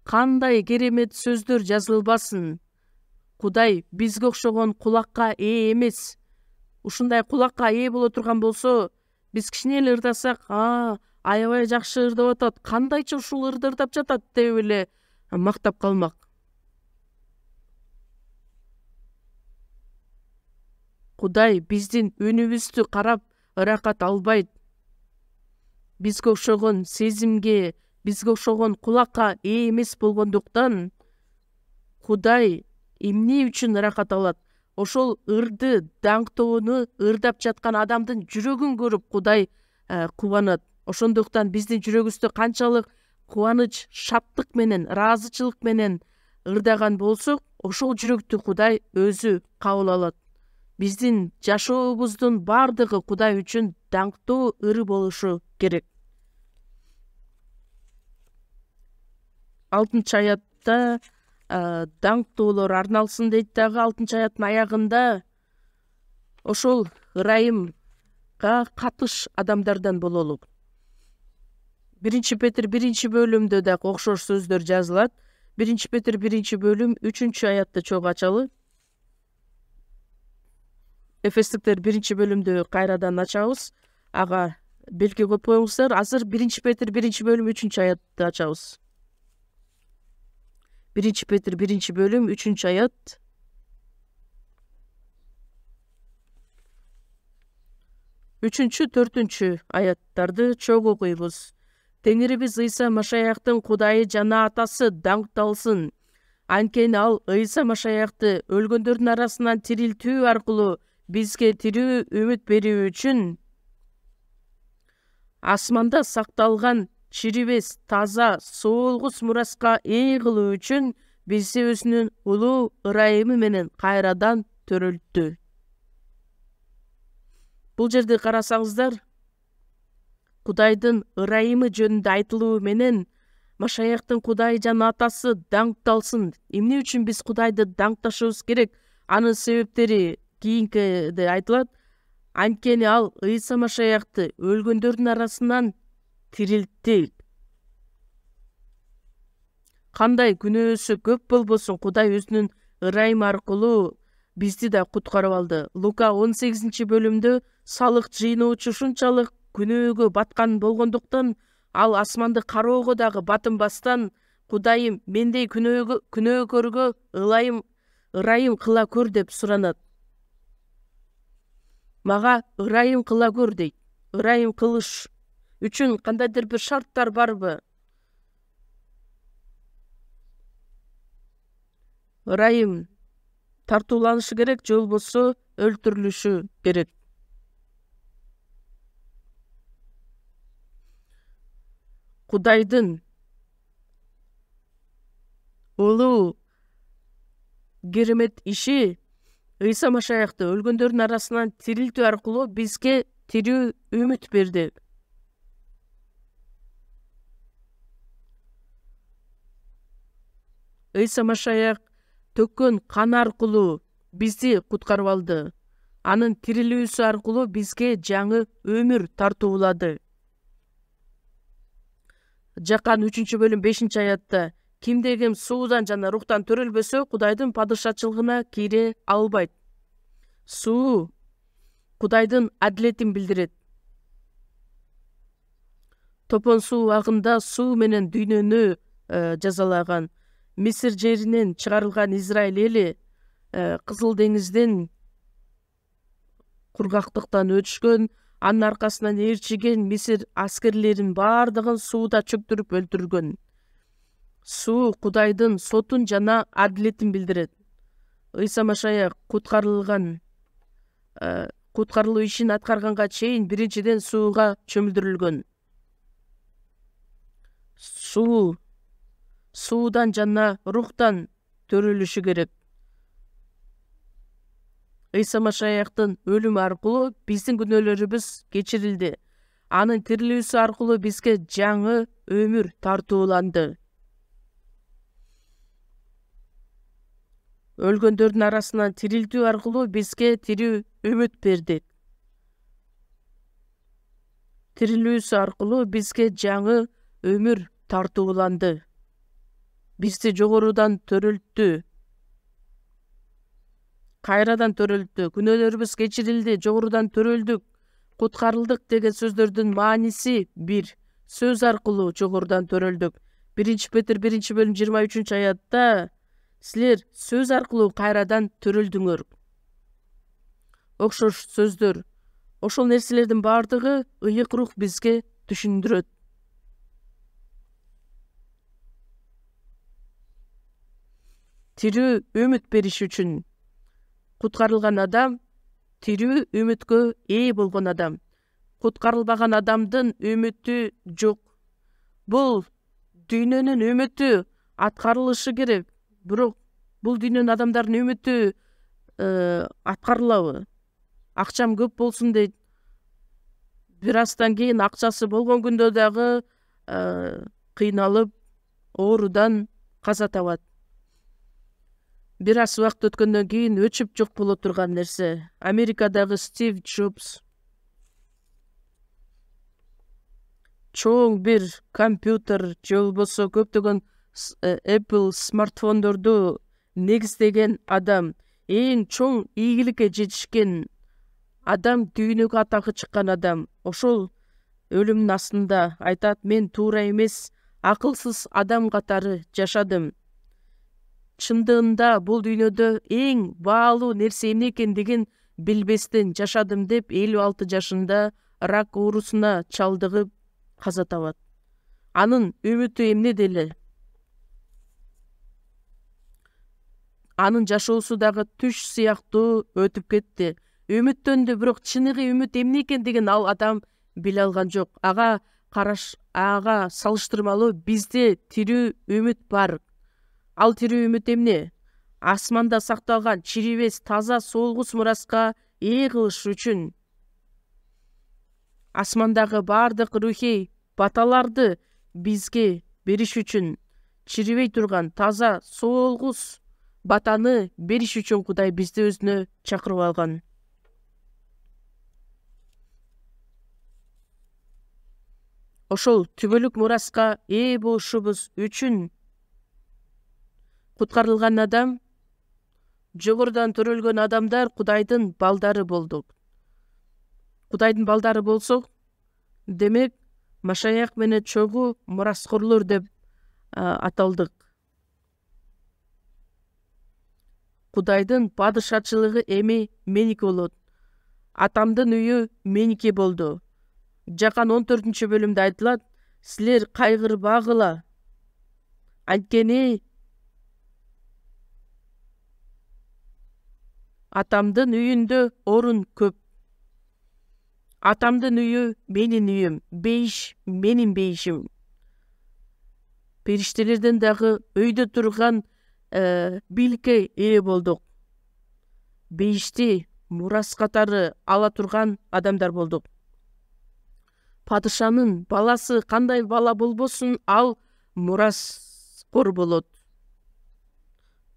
Кандай керемет сөздөр жазылбасын, Кудай бизге окшогон кулакка ээ эмес. Ушундай кулакка ээ боло турган болсо, биз кичине эле ырдасак, аябай жакшы ырдап атат, кандайча ушул ырды ырдап жатат деп эле мактап калмак. Кудай биздин үнүбүздү карап ыракат албайт. Бизге окшогон сезимге, бизге окшогон кулакка ээ эмес болгондуктан Кудай эмне үчүн ыракат алат? Ошол ырды, даңктоону ырдап жаткан адамдын жүрөгүн көрүп Кудай кубанат. Ошондуктан биздин жүрөгүбүздө канчалык кубаныч, шаттык менен, ыраазычылык менен ырдаган болсок, ошол жүрөктү Кудай өзү кабыл алат. Биздин жашообуздун бардыгы Кудай үчүн даңктоо ыры болушу керек. 6 аятта даңктуулар арналсын дейт дагы 6-аяттын аягында. Ошол ырайымга катыш адамдардан бололу. 1 Петр 1 бөлүмдө дагы окшош сөздөр жазылат. 1 Петр 1 бөлүм 3-аятты чогуу ачалы. Эфестиктер 1 бөлүмдө кайрадан ачабыз. Ага белги коюп коюңуздар. Азыр 1 Петр 1 бөлүм 3-аятты ачабыз. 1 Петр 1 бөлүм 3-аят. 3-4 аяттарды чогуу окуйбуз. Теңирибиз Ыйса Машаяктын Кудайы жана Атасы даңкталсын. Анткени ал Ыйса Машаякты өлгөндөрдүн арасынан тирилтүү аркылуу бизге тирүү үмүт берүү үчүн асманда сакталган чирибес таза соолгус мураска ээ кылуу үчүн бизди өзүнүн улуу ырайымы менен кайрадан төрөлттү. Бул жерде карасаңыздар, Кудайдын ырайымы жөнүндө айтылуу менен Машаяктын Кудайы жана Атасы даңкталсын. Эмне үчүн биз Кудайды даңкташыбыз керек? Анын себептери кийинкиде айтылат. Анткени ал Ыйса Машаякты өлгөндөрдүн арасынан тирилтти. Кандай күнөөсү көп болбосун, Кудай өзүнүн ырайымы аркылуу бизди да куткарып алды. Лука 18 бөлүмдө салык жыйноочу ушунчалык күнөөгө баткан болгондуктан ал асманды кароого дагы батынбастан, Кудайым, мендей күнөөкөргө ырайым кыла көр деп суранат. Мага ырайым кыла көр дейт. Ырайым кылыш үчүн кандайдыр бир шарттар барбы? Ырайым тартууланышы керек, же болбосо өлтүрүлүшү керек. Кудайдын улуу керемет иши Ыйса Машаякты өлгөндөрдүн арасынан тирилтүү аркылуу бизге тирүү үмүт берди. Ыйса Машаяк төккөн кан аркылуу бизди куткарып алды. Анын тирилүүсү аркылуу бизге жаңы өмүр тартуулады. Жакан 3 бөлүм 5-аятта кимде ким суудан жана рухтан төрөлбөсө, Кудайдын падышачылыгына кире албайт. Суу Кудайдын адилетин билдирет. Топон суу агында суу менен дүйнөнү жазалаган. Мисир жеринен чыгарылган Израиль эли Кызыл деңизден кургактыктан өтүшкөн, анын аркасынан ээрчиген Мисир аскерлерин бардыгын сууда чөктүрүп өлтүргөн. Суу Кудайдын сотун жана адилетин билдирет. Ыйса Машаяк куткарылуу ишин аткарганга чейин биринчиден сууга чөмүлдүрүлгөн. Суудан жана рухтан төрөлүшү керек. Ыйса Машаяктын өлүмү аркылуу биздин күнөөлөрүбүз кечирилди. Анын тирилүүсү аркылуу бизге жаңы өмүр тартууланды. Өлгөндөрдүн арасынан тирилтүү аркылуу бизге тирүү үмүт берди. Тирилүүсү аркылуу бизге жаңы өмүр тартууланды. Бизди жогорудан төрөлттү. Кайрадан төрөлттү. Күнөөлөрүбүз кечирилди, жогорудан төрөлдүк, куткарылдык деген сөздөрдүн мааниси бир. Сөз аркылуу жогорудан төрөлдүк. 1 Петр 1 бөлүм 23-аятта силер сөз аркылуу кайрадан төрөлдүңөр. Окшош сөздөр. Ошол нерселердин бардыгы ыйык рух бизге түшүндүрөт. Тирүү үмүт бериш үчүн куткарылган адам тирүү үмүткө ээ болгон адам. Куткарылбаган адамдын үмүтү жок. Бул дүйнөнүн үмүтү аткарылышы керек. Бирок бул дүйнөнүн адамдардын үмүтү аткарылабы? Акчам көп болсун дейт. Бир аздан кийин акчасы болгон күндө дагы кыйналып, оорудан каза табат. Бир аз убакыт өткөндөн кийин өчүп жок боло турган нерсе. Америкадагы Стив Джобс чоң бир компьютер же болбосо көптөгөн Apple смартфондорду негиздеген адам, эң чоң ийгиликке жетишкен адам, дүйнөгө атакы чыккан адам. Ошол өлүмдүн астында айтат, мен туура эмес, акылсыз адам катары жашадым. Чындыгында бул дүйнөдө эң баалуу нерсе эмне экендигин билбестен жашадым деп 56 жашында рак оорусуна чалдыгып каза табат. Анын үмүтү эмне деле? Анын жашоосу дагы түш сыяктуу өтүп кетти. Үмүттөндү, бирок чыныгы үмүт эмне экендигин ал адам биле алган жок. Ага салыштырмалуу бизде тирүү үмүт бар. Ал тирүү үмүт эмне? Асманда сакталган чирибес таза соолгус мураска ээ кылыш үчүн, асмандагы бардык рухий баталарды бизге бериш үчүн, чирибей турган таза соолгус батаны бериш үчүн Кудай бизди өзүнө чакырып алган. Ошол түбөлүк мураска ээ болушубуз үчүн куткарылган адам, жогорудан төрөлгөн адамдар Кудайдын балдары болдук. Кудайдын балдары болсок, демек Машаях менен чогуу мураскорлор деп аталдык. Кудайдын падышачылыгы эми меники болот. Атамдын үйү меники болду. Жакан 14-бөлүмдө айтылат, силер кайгырбагыла. Анткени атамдын үйүндө орун көп. Атамдын үйү менин үйүм, бейиш менин бейишим. Периштелерден дагы өйдө турган биликке ээ болдук. Бейишти мурас катары ала турган адамдар болдук. Падышанын баласы кандай бала болбосун, ал мураскор болот.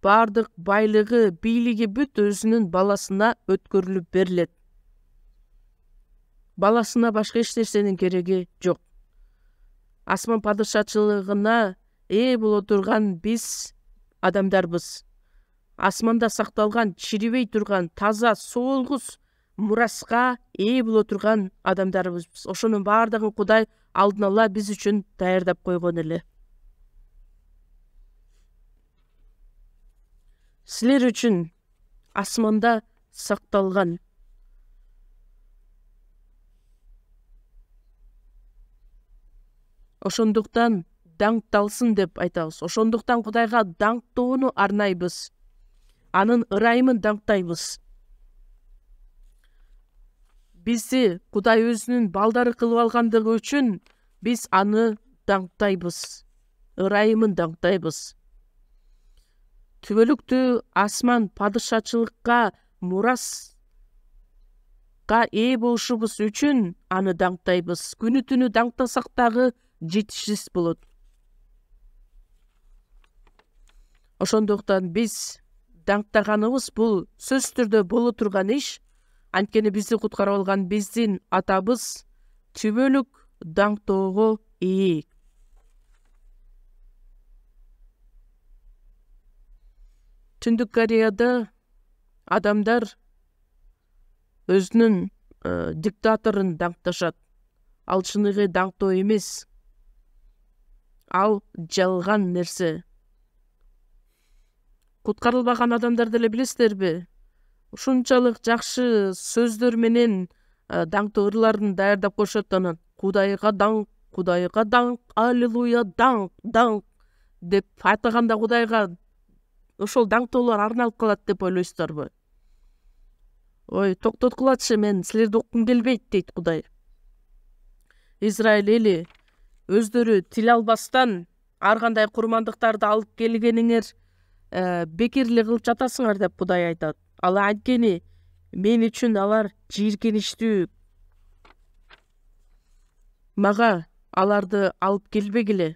Бардык байлыгы, бийлиги бүт өзүнүн баласына өткөрүлүп берилет. Баласына башка эч нерсенин кереги жок. Асман падышачылыгына ээ боло турган биз адамдарбыз. Асманда сакталган, чирибей турган таза соолгус мураска ээ боло турган адамдарбыз. Ошонун бардыгын Кудай алдын ала биз үчүн даярдап койгон эле. Силер үчүн асманда сакталган. Ошондуктан даңкталсын деп айтабыз. Ошондуктан Кудайга даңктоону арнайбыз. Анын ырайымын даңктайбыз. Бизди Кудай өзүнүн балдары кылып алгандыгы үчүн биз аны даңктайбыз. Ырайымын даңктайбыз. Түбөлүктүү асман падышачылыкка, мураска ээ болушубуз үчүн аны даңктайбыз. Күнү түнү даңктасак дагы жетишсиз болот. Ошондуктан биз даңктаганыбыз бул сөзсүз түрдө боло турган иш. Анткени бизди куткарып алган биздин атабыз түбөлүк даңктоого ээ. Түндүк Кореяда адамдар өзүнүн диктаторун даңкташат. Ал чыныгы даңктоо эмес. Ал жалган нерсе. Куткарылбаган адамдарды эле билесиздерби? Ушунчалык жакшы сөздөр менен даңктоо ырларын даярдап коюшат, анан Кудайга даңк, аллилуйя, даңк деп айтганда Кудайга ошол даңктоолор арналып калат деп ойлойсуздарбы? Ой, токтоткулачы, мен силерди уккум келбейт, дейт Кудай. Израиль эли өздөрү тил албастан ар кандай курмандыктарды алып келгениңер бекерли кылып жатасыңар деп Кудай айтат. Ал анткени мен үчүн алар жийиркеничтүү. Мага аларды алып келбегиле.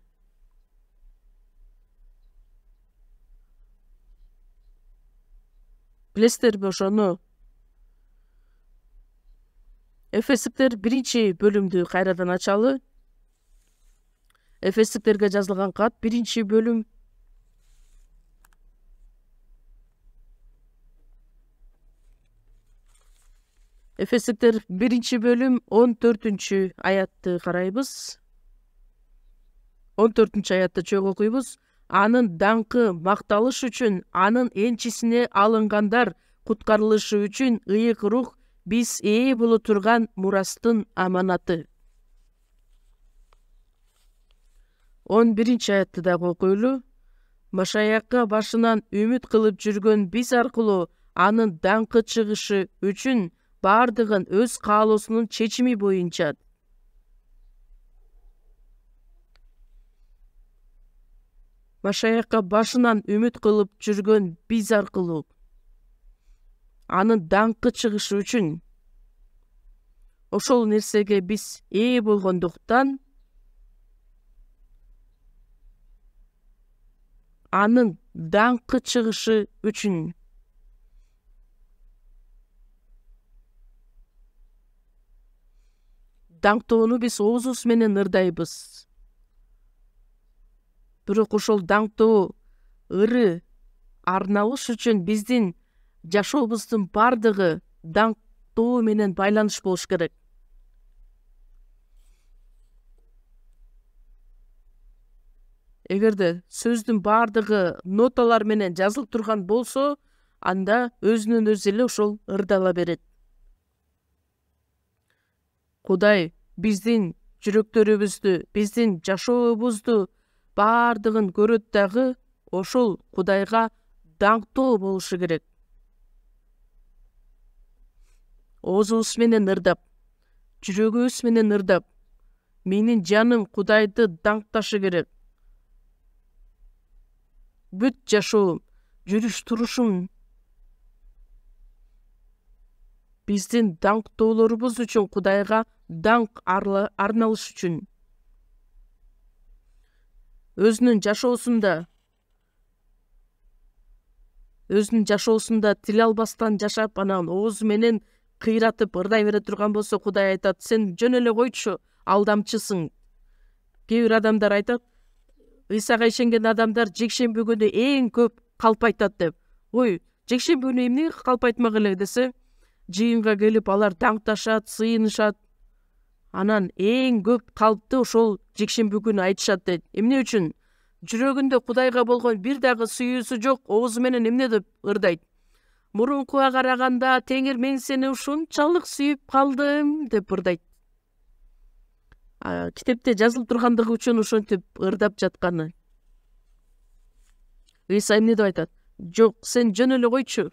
Билесиздерби ошону? Эфестиктер 1-бөлүмдү кайрадан ачалы. Эфестиктерге жазылган кат 1-бөлүм. Эфестиктер 1-бөлүм 14-аятты карайбыз. 14-аятты чогуу окуйбуз. Анын даңкы макталыш үчүн, анын энчисине алынгандар куткарылышы үчүн ыйык рух биз ээ боло турган мурастын аманаты. 11-аятты дагы окуйлу. Машаякка башынан үмүт кылып жүргөн биз аркылуу анын даңкы чыгышы үчүн бардыгын өз каалоосунун чечими боюнча Машаякка башынан үмүт кылып жүргөн биз аркылуу анын даңкы чыгышы үчүн ошол нерсеге биз ээ болгондуктан анын даңкы чыгышы үчүн даңктоону биз оозубуз менен ырдайбыз. Бирок ошол даңктоо ыры арналыш үчүн биздин жашообуздун бардыгы даңктоо менен байланыш болуш керек. Эгерде сөздүн бардыгы ноталар менен жазылып турган болсо, анда өзүнөн өзү эле ошол ырдала берет. Кудай биздин жүрөктөрүбүздү, биздин жашообузду бардыгын көрөт дагы, ошол Кудайга даңктоо болушу керек. Оозубуз менен ырдап, жүрөгүбүз менен ырдап, менин жаным Кудайды даңкташы керек. Бүт жашоом, жүрүш турушум биздин даңктоолорубуз үчүн, Кудайга даңк арналыш үчүн. Өзүнүн жашоосунда тил албастан жашап, анан оозу менен кыйратып ырдай бере турган болсо, Кудай айтат: сен жөн эле койчу, алдамчысың. Кээ бир адамдар айтат, Ыйсага ишенген адамдар жекшемби күнү эң көп калп айтат деп. Ой, жекшемби күнү эмнеге калп айтмак эле десе, жыйынга келип алар даңкташат, сыйынышат. Анан эң көп калпты ошол жекшемби күнү айтышат дейт. Эмне үчүн? Жүрөгүндө Кудайга болгон бир дагы сүйүүсү жок, оозу менен эмне деп ырдайт? Мурункуга караганда Теңир, мен сени ушунчалык сүйүп калдым деп ырдайт. Китепте жазылып тургандыгы үчүн ошентип ырдап жатканы. Ыйса эмне деп айтат? Жок, сен жөн эле койчу.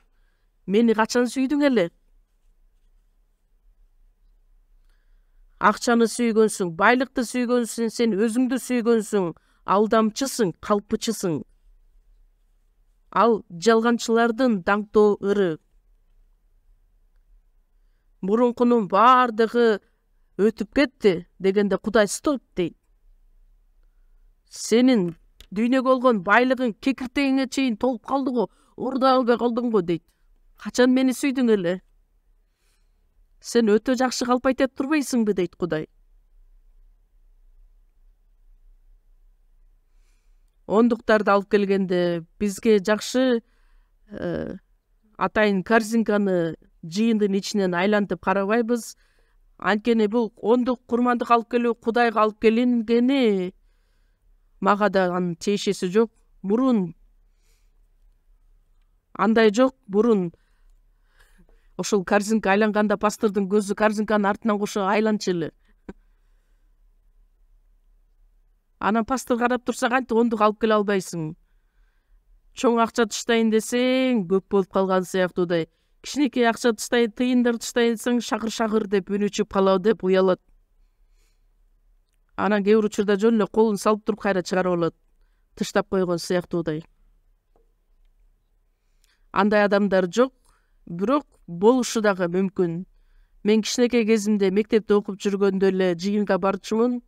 Мени качан сүйдүң эле? Акчаны сүйгөнсүң, байлыкты сүйгөнсүң, сен өзүңдү сүйгөнсүң, алдамчысың, калпычысың. Ал жалганчылардын даңктоо ыры. Мурункунун бардыгы өтүп кетти дегенде Кудай стоп дейт. Сенин дүйнөгө болгон байлыгың кекиртегиңе чейин толуп калды го, урда албай калдың го дейт. Качан мени сүйдүң эле? Сен өтө жакшы калп айтып турбайсыңбы дейт Кудай. Ондуктарды алып келгенде бизге жакшы атайын корзинканы жыйындын ичинен айлантып карабайбыз. Анткени бул ондук курмандык алып келүү Кудайга алып келингени мага да анын тиешеси жок. Мурун андай жок. Мурун ошол корзинка айланганда пастордун көзү корзинканын артынан кошо айланчу эле. Анан пастор карап турса, кантип ондук алып келе албайсың? Чоң акча таштайын десең, көп болуп калган сыяктуудай. Кичинекей акча таштайын, тыйындар таштайын десең, шакыр деп үнү чыгып калабы деп уялат. Анан кээ бир учурда жөн эле колун салып туруп кайра чыгарып алат. Тыштап койгон сыяктуудай. Андай адамдар жок, бирок болушу дагы мүмкүн. Мен кичинекей кезимде мектепте окуп жүргөндө эле жыйынга барчумун.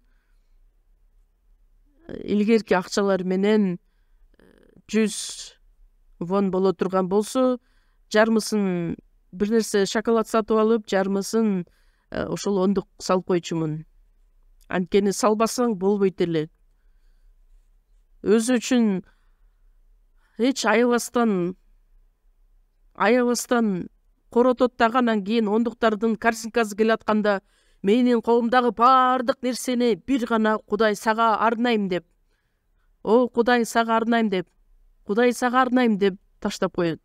Илгерки акчалар менен 100 вон боло турган болсо, жармысын бир нерсе шоколад сатып алып, жармысын ошол ондук салып койчумун. Анткени салбасаң болбойт эле. Өзү үчүн эч аябастан коротот дагы, анан кийин ондуктардын картинкасы келатканда менин колумдагы баардык нерсени бир гана Кудай сага арнайм деп, Кудай сага арнайм деп таштап коет.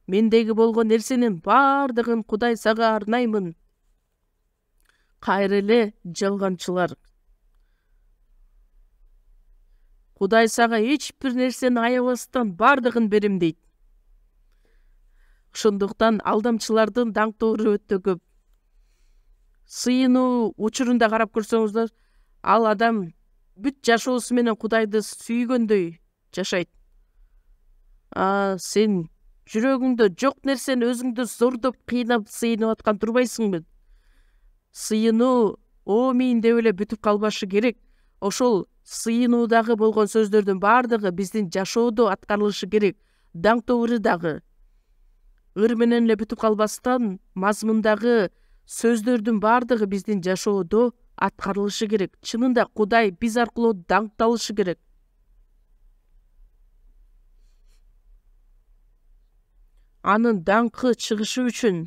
Мендеги болгон нерсенин баардыгын Кудай сага арнаймын. Кайра эле жалганчылар. Кудай сага эч бир нерсени аябастан баардыгын берем дейт. Ошондуктан алдамчылардын даңктоору өтө көп. Сыйынуу учурунда карап көрсөңүздөр, ал адам бүт жашоосу менен Кудайды сүйгөндөй жашайт. Сен жүрөгүңдө жок нерсени өзүңдү зордоп, кыйнап сыйынып аткан турбайсыңбы? Сыйынуу мейин деп эле бүтүп калбашы керек. Ошол сыйынуудагы болгон сөздөрдүн баардыгы биздин жашоодо аткарылышы керек. Даңктоору дагы ыр менен эле бүтүп калбастан, мазмундагы сөздөрдүн баардыгы биздин жашоодо аткарылышы керек. Чынында Кудай биз аркылуу даңкталышы керек. Анын даңкы чыгышы үчүн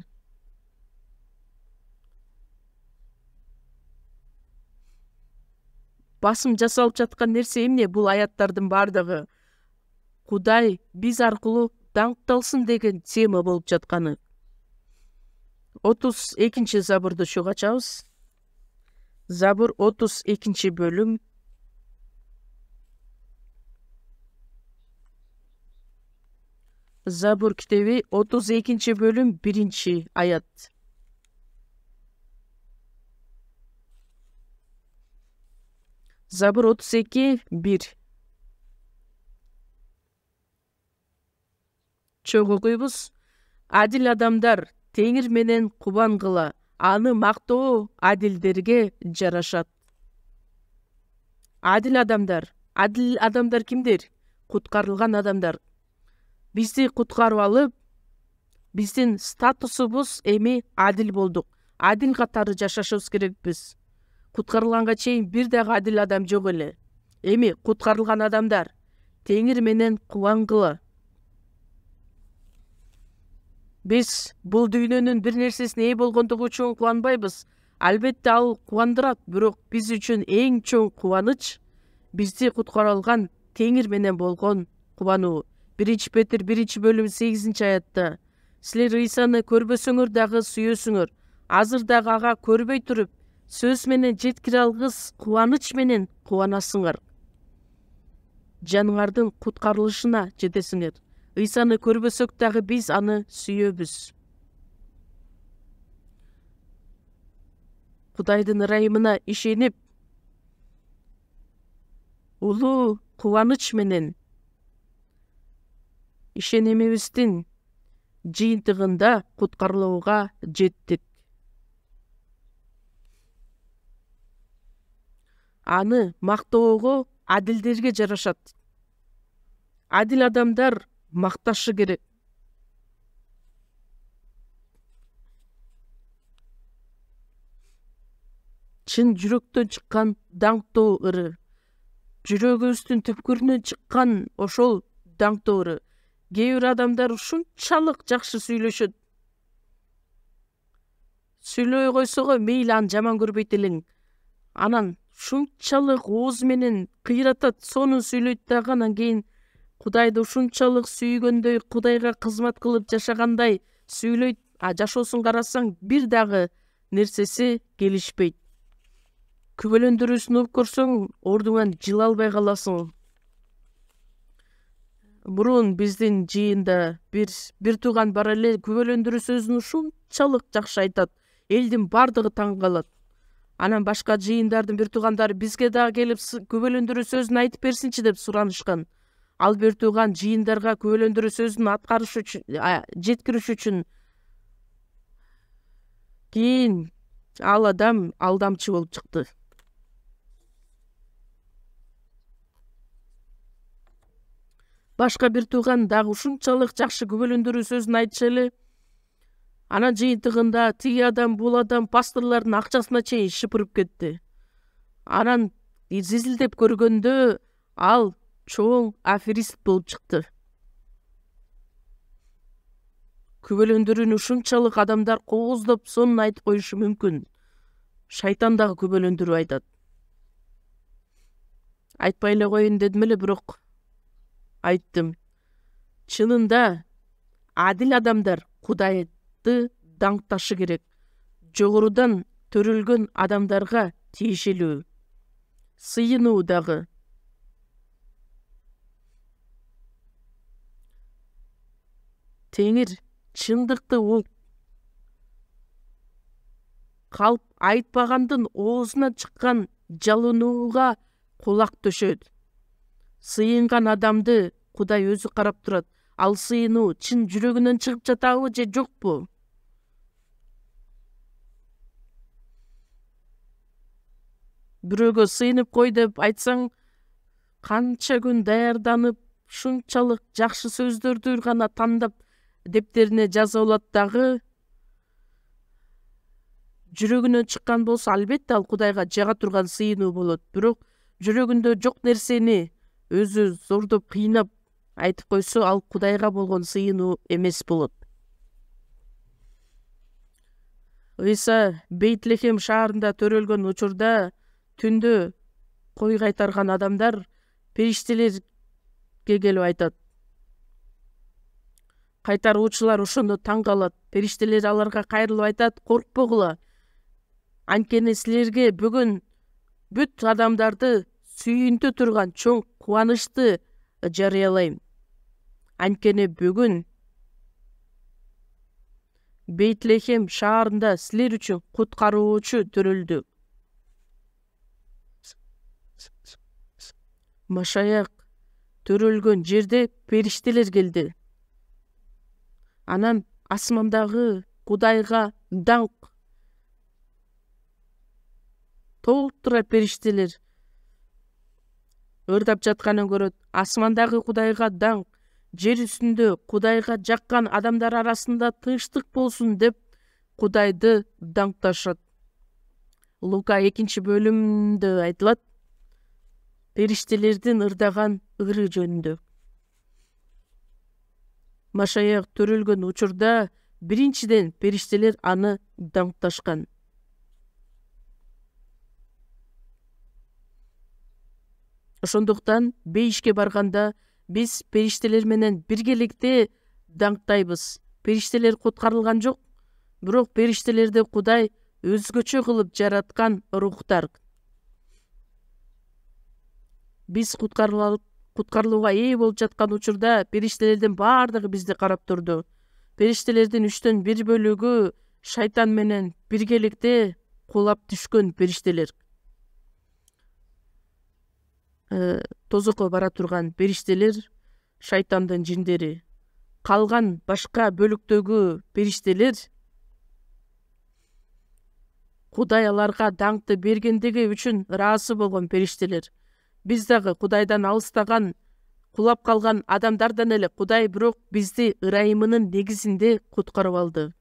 басым жасалып жаткан нерсе эмне? Бул аяттардын баардыгы Кудай биз аркылуу даңкталсын деген тема болуп жатканы. 32-чи Забурду чогуу ачабыз. Забур 32-чи бөлүм. Забур китеби 32-чи бөлүм 1-чи аят. Забур 32:1. Чогуу окуйбуз. Адил адамдар Теңир менен кубангыла, аны мактоо адилдерге жарашат. Адил адамдар кимдер? Куткарылган адамдар. Бизди куткарып алып, биздин статусубуз эми адил болдук. Адил катары жашашыбыз керекпиз. Куткарылганга чейин бир дагы адил адам жок эле. Эми куткарылган адамдар Теңир менен кубангыла. Биз бул дүйнөнүн бир нерсесине ээ болгондугу үчүн кубанбайбыз. Албетте ал кубандырат, бирок биз үчүн эң чоң кубаныч бизди куткара алган Теңир менен болгон кубануу. 1 Петр 1 бөлүм 8 аятта: Силер Ыйсаны көрбөсөңөр дагы сүйөсүңөр. Азыр дагы ага көрбөй туруп, сөз менен жеткире алгыс кубаныч менен кубанасыңар. Жаныңардын куткарылышына жетесиңер. Ыйсаны көрбөсөк дагы биз аны сүйөбүз. Кудайдын ырайымына ишенип, улуу кубаныч менен ишенимибиздин жыйынтыгында куткарылууга жеттик. Аны мактоого адилдерге жарашат. Адил адамдар макташы керек. Чын жүрөктөн чыккан даңктоо ыры, жүрөгүбүздүн түпкүрүнөн чыккан ошол даңктоо ыры. Кээ бир адамдар ушунчалык жакшы сүйлөшөт. Сүйлөй койсо го мейли аны жаман көрбөйт элең. Анан ушунчалык ооз менен кыйратат, сонун сүйлөйт дагы, анан кийин Кудайды ушунчалык сүйгөндөй, Кудайга кызмат кылып жашагандай сүйлөйт. Жашоосун карасаң, бир дагы нерсеси келишпейт. Күбөлөндүрүүсүн угуп көрсөң, ордуңан жыла албай каласың. Мурун биздин жыйында бир тууган бар эле, күбөлөндүрүү сөзүн ушунчалык жакшы айтат. Элдин бардыгы таң калат. Анан башка жыйындардын бир туугандары бизге дагы келип күбөлөндүрүү сөзүн айтып берсинчи деп суранышкан. Ал бир тууган жыйындарга күбөлөндүрүү сөзүн аткарыш үчүн, жеткириш үчүн кийин ал адам алдамчы болуп чыкты. Башка бир тууган дагы ушунчалык жакшы күбөлөндүрүү сөзүн айтышы эле. Анан жыйынтыгында тиги адам, бул адам пасторлордун акчасына чейин шыпырып кетти. Анан изилдеп көргөндө ал чоң аферист болуп чыкты. Күбөлөндүрүүнү ушунчалык адамдар кооздоп сонун айтып коюшу мүмкүн. Шайтан дагы күбөлөндүрүү айтат. Айтпай эле коеюн дедим эле, бирок айттым. Чынында адил адамдар Кудайды даңкташы керек. Жогорудан төрөлгөн адамдарга тиешелүү. Сыйынуу дагы. Теңир чындыкты угуп калп айтпагандын оозунан чыккан жалынууга кулак төшөт. Сыйынган адамды Кудай өзү карап турат. Ал сыйынуу чын жүрөгүнөн чыгып жатабы же жокпу? Бирөөгө сыйынып кой деп айтсаң, канча күн даярданып, шунчалык жакшы сөздөрдү гана тандап дептерине жаза алат дагы, жүрөгүнөн чыккан болсо, албетте ал Кудайга жага турган сыйынуу болот. Бирок жүрөгүндө жок нерсени өзү зордоп кыйнап айтып койсо, ал Кудайга болгон сыйынуу эмес болот. Ыйса Бейтлехем шаарында төрөлгөн учурда түндө кой кайтарган адамдар периштелерге келип айтат. Кайтаруучулар ошондо таң калат. Периштелер аларга кайрылып айтат: коркпогула. Анткени силерге бүгүн бүт адамдарды сүйүнтө турган чоң кубанычты жарыялайм. Анткени бүгүн Бейтлехем шаарында силер үчүн куткаруучу төрөлдү. Машаяк төрөлгөн жерде периштелер келди. Анан асмандагы Кудайга даңк, толтура периштелер ырдап жатканын көрөт. Асмандагы Кудайга даңк, жер үстүндө Кудайга жаккан адамдар арасында тынчтык болсун деп Кудайды даңкташат. Лука 2-бөлүмдө айтылат периштелердин ырдаган ыры жөнүндө. Машаяк төрөлгөн учурда биринчиден периштелер аны даңкташкан. Ошондуктан бейишке барганда биз периштелер менен биргеликте даңктайбыз. Периштелер куткарылган жок, бирок периштелерди Кудай өзгөчө кылып жараткан рухтар. Биз куткарылууга ээ болуп жаткан учурда периштелердин баардыгы бизди карап турду. Периштелердин 1/3 бөлүгү шайтан менен биргеликте кулап түшкөн периштелер. Тозокко бара турган периштелер шайтандын жиндери. Калган башка бөлүктөгү периштелер Кудай аларга даңкты бергендиги үчүн ыраазы болгон периштелер. Биз дагы Кудайдан алыстаган, кулап калган адамдардан эле Кудай бирок бизди ырайымынын негизинде куткарып алды.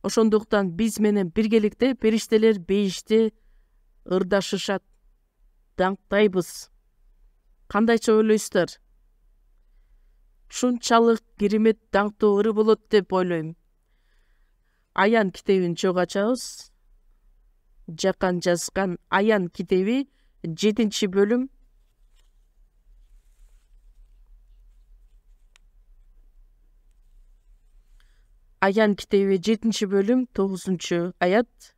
Ошондуктан биз менен биргеликте периштелер бейиште ырдашышат, даңктайбыз. Кандайча ойлойсуздар? Ушунчалык керемет даңктуу ыры болот деп ойлойм. Аян китебин чогуу ачабыз. Жакан жазган Аян китеби 7-бөлүм. Аян китеби 7-бөлүм 9-аят.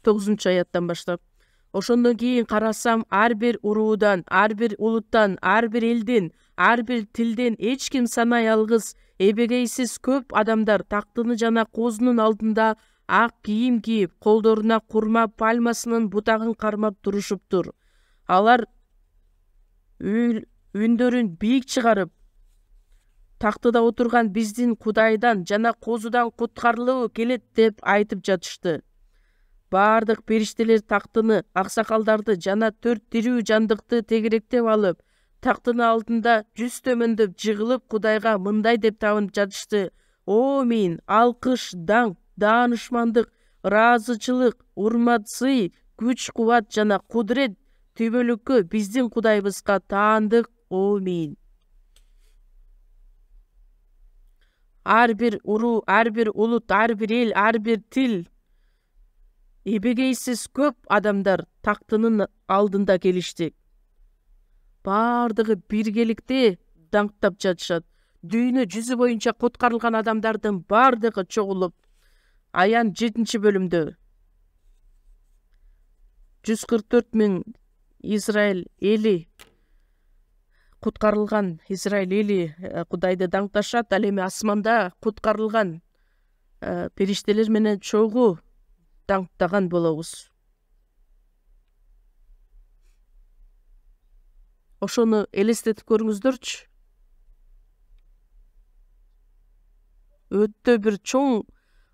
Аяттан баштап. Ошондон кийин карасам, ар бир уруудан, ар бир улуттан, ар бир элдин, ар бир тилден эч ким санай алгыс эбегейсиз көп адамдар тактыны жана козунун алдында ак кийим кийип, колдоруна курма пальмасынын бутагын кармап турушуптур. Алар үндөрүн бийик чыгарып, тактыда отурган биздин Кудайдан жана козудан куткарылуу келет деп айтып жатышты. Бардык периштелер тактыны, аксакалдарды жана 4 тирүү жандыкты тегеректеп алып, тактынын алдында жүз төмөндөп жыгылып Кудайга мындай деп табынып жатышты: О мин, алкыш, даңк, даанышмандык, ыраазычылык, урмат, сый, күч, кубат жана кудурет түбөлүккө биздин Кудайыбызга таандык. О мин. Ар бир уруу, ар бир улут, ар бир эл, ар бир тил, эбегейсиз көп адамдар тактынын алдында келишти. Бардыгы биргеликте даңктап жатышат. Дүйнө жүзү боюнча куткарылган адамдардын бардыгы чогулуп, Аян 7-бөлүмдө 144 000 Израиль эли, куткарылган Израиль эли Кудайды даңкташат. Ал эми асманда куткарылган периштелер менен чогуу даңктаган болобуз. Ошону элестетип көрүңүздөрчү. Өтө бир чоң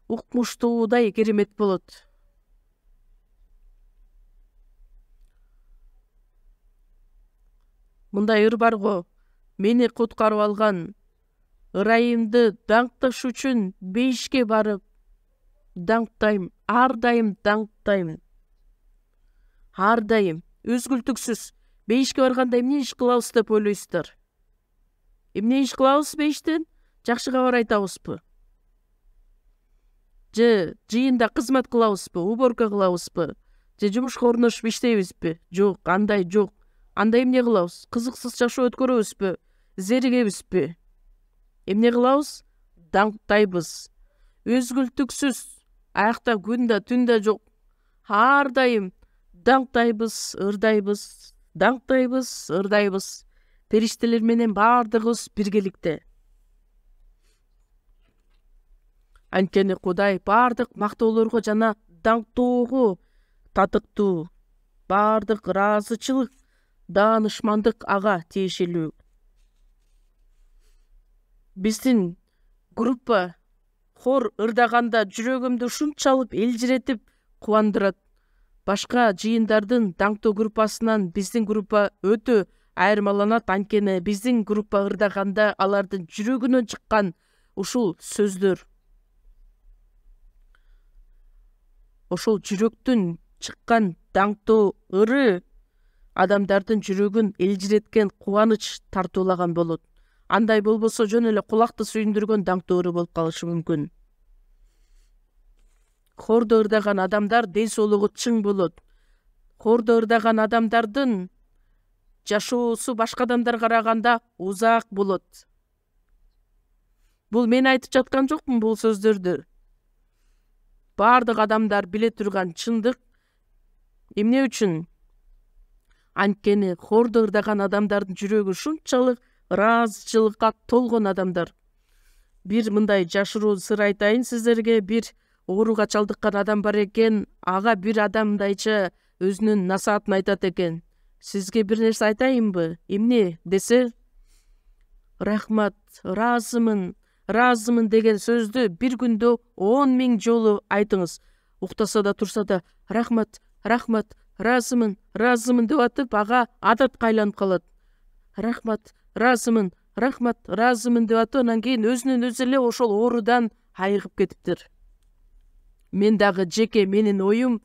укмуштуудай керемет болот. Мындай ыр барго: мени куткарып алган Ырайымды даңкташ үчүн бейишке барып даңктайм, ар дайым даңктайм. Ар дайым, үзгүлтүксүз. Бейишке барганда эмне иш кылабыз деп ойлойсуздар? Эмне иш кылабыз бейиштен? Жакшы кабар айтабызбы? Же жыйында кызмат кылабызбы? Уборка кылабызбы? Же жумушка орношуп иштейбизби? Жок, андай жок. Анда эмне кылабыз? Кызыксыз жашоо өткөрөбүзбү? Зеригебизби? Эмне кылабыз? Даңктайбыз. Үзгүлтүксүз. Аякта күндө түндө жок. Ар дайым даңктайбыз, ырдайбыз, даңктайбыз, ырдайбыз. Периштелер менен бардыгыбыз биргеликте. Анткени Кудай бардык мактоолорго жана даңктоого татыктуу. Бардык ыраазычылык, даанышмандык ага тиешелүү. Биздин группа хор ырдаганда жүрөгүмдү ушунчалык элжиретип кубандырат. Башка жыйындардын даңктоо группасынан биздин группа өтө айырмаланат. Анткени биздин группа ырдаганда алардын жүрөгүнөн чыккан ушул сөздөр, ошол жүрөктүн чыккан даңктоо ыры адамдардын жүрөгүн элжиреткен, кубаныч тартуулаган болот. Андай болбосо жөн эле кулакты сүйүндүргөн даңктоо ыры болуп калышы мүмкүн. Хордо ырдаган адамдар ден соолугу чың болот. Хордо ырдаган адамдардын жашоосу башка адамдарга караганда узак болот. Бул мен айтып жаткан жокмун бул сөздөрдү. Бардык адамдар биле турган чындык. Эмне үчүн? Анткени хордо ырдаган адамдардын жүрөгү ушунчалык ыраазычылыкка толгон адамдар. Бир мындай жашыруу сыр айтайын сиздерге. Бир ооруга чалдыккан адам бар экен. Ага бир адамдайча өзүнүн насаатын айтат экен. Сизге бир нерсе айтайынбы? Эмне десе, рахмат, ыраазымын, ыраазымын деген сөздү бир күндө 10 000 жолу айтыңыз. Уктаса да турса да рахмат, рахмат, ыраазымын, ыраазымын деп атып, ага адатка айланып калат. Рахмат, ыраазымын, рахмат, ыраазымын деп атып, анан кийин өзүнүн өзү эле ошол оорудан айыгып кетиптир. Мен дагы жеке менин оюм,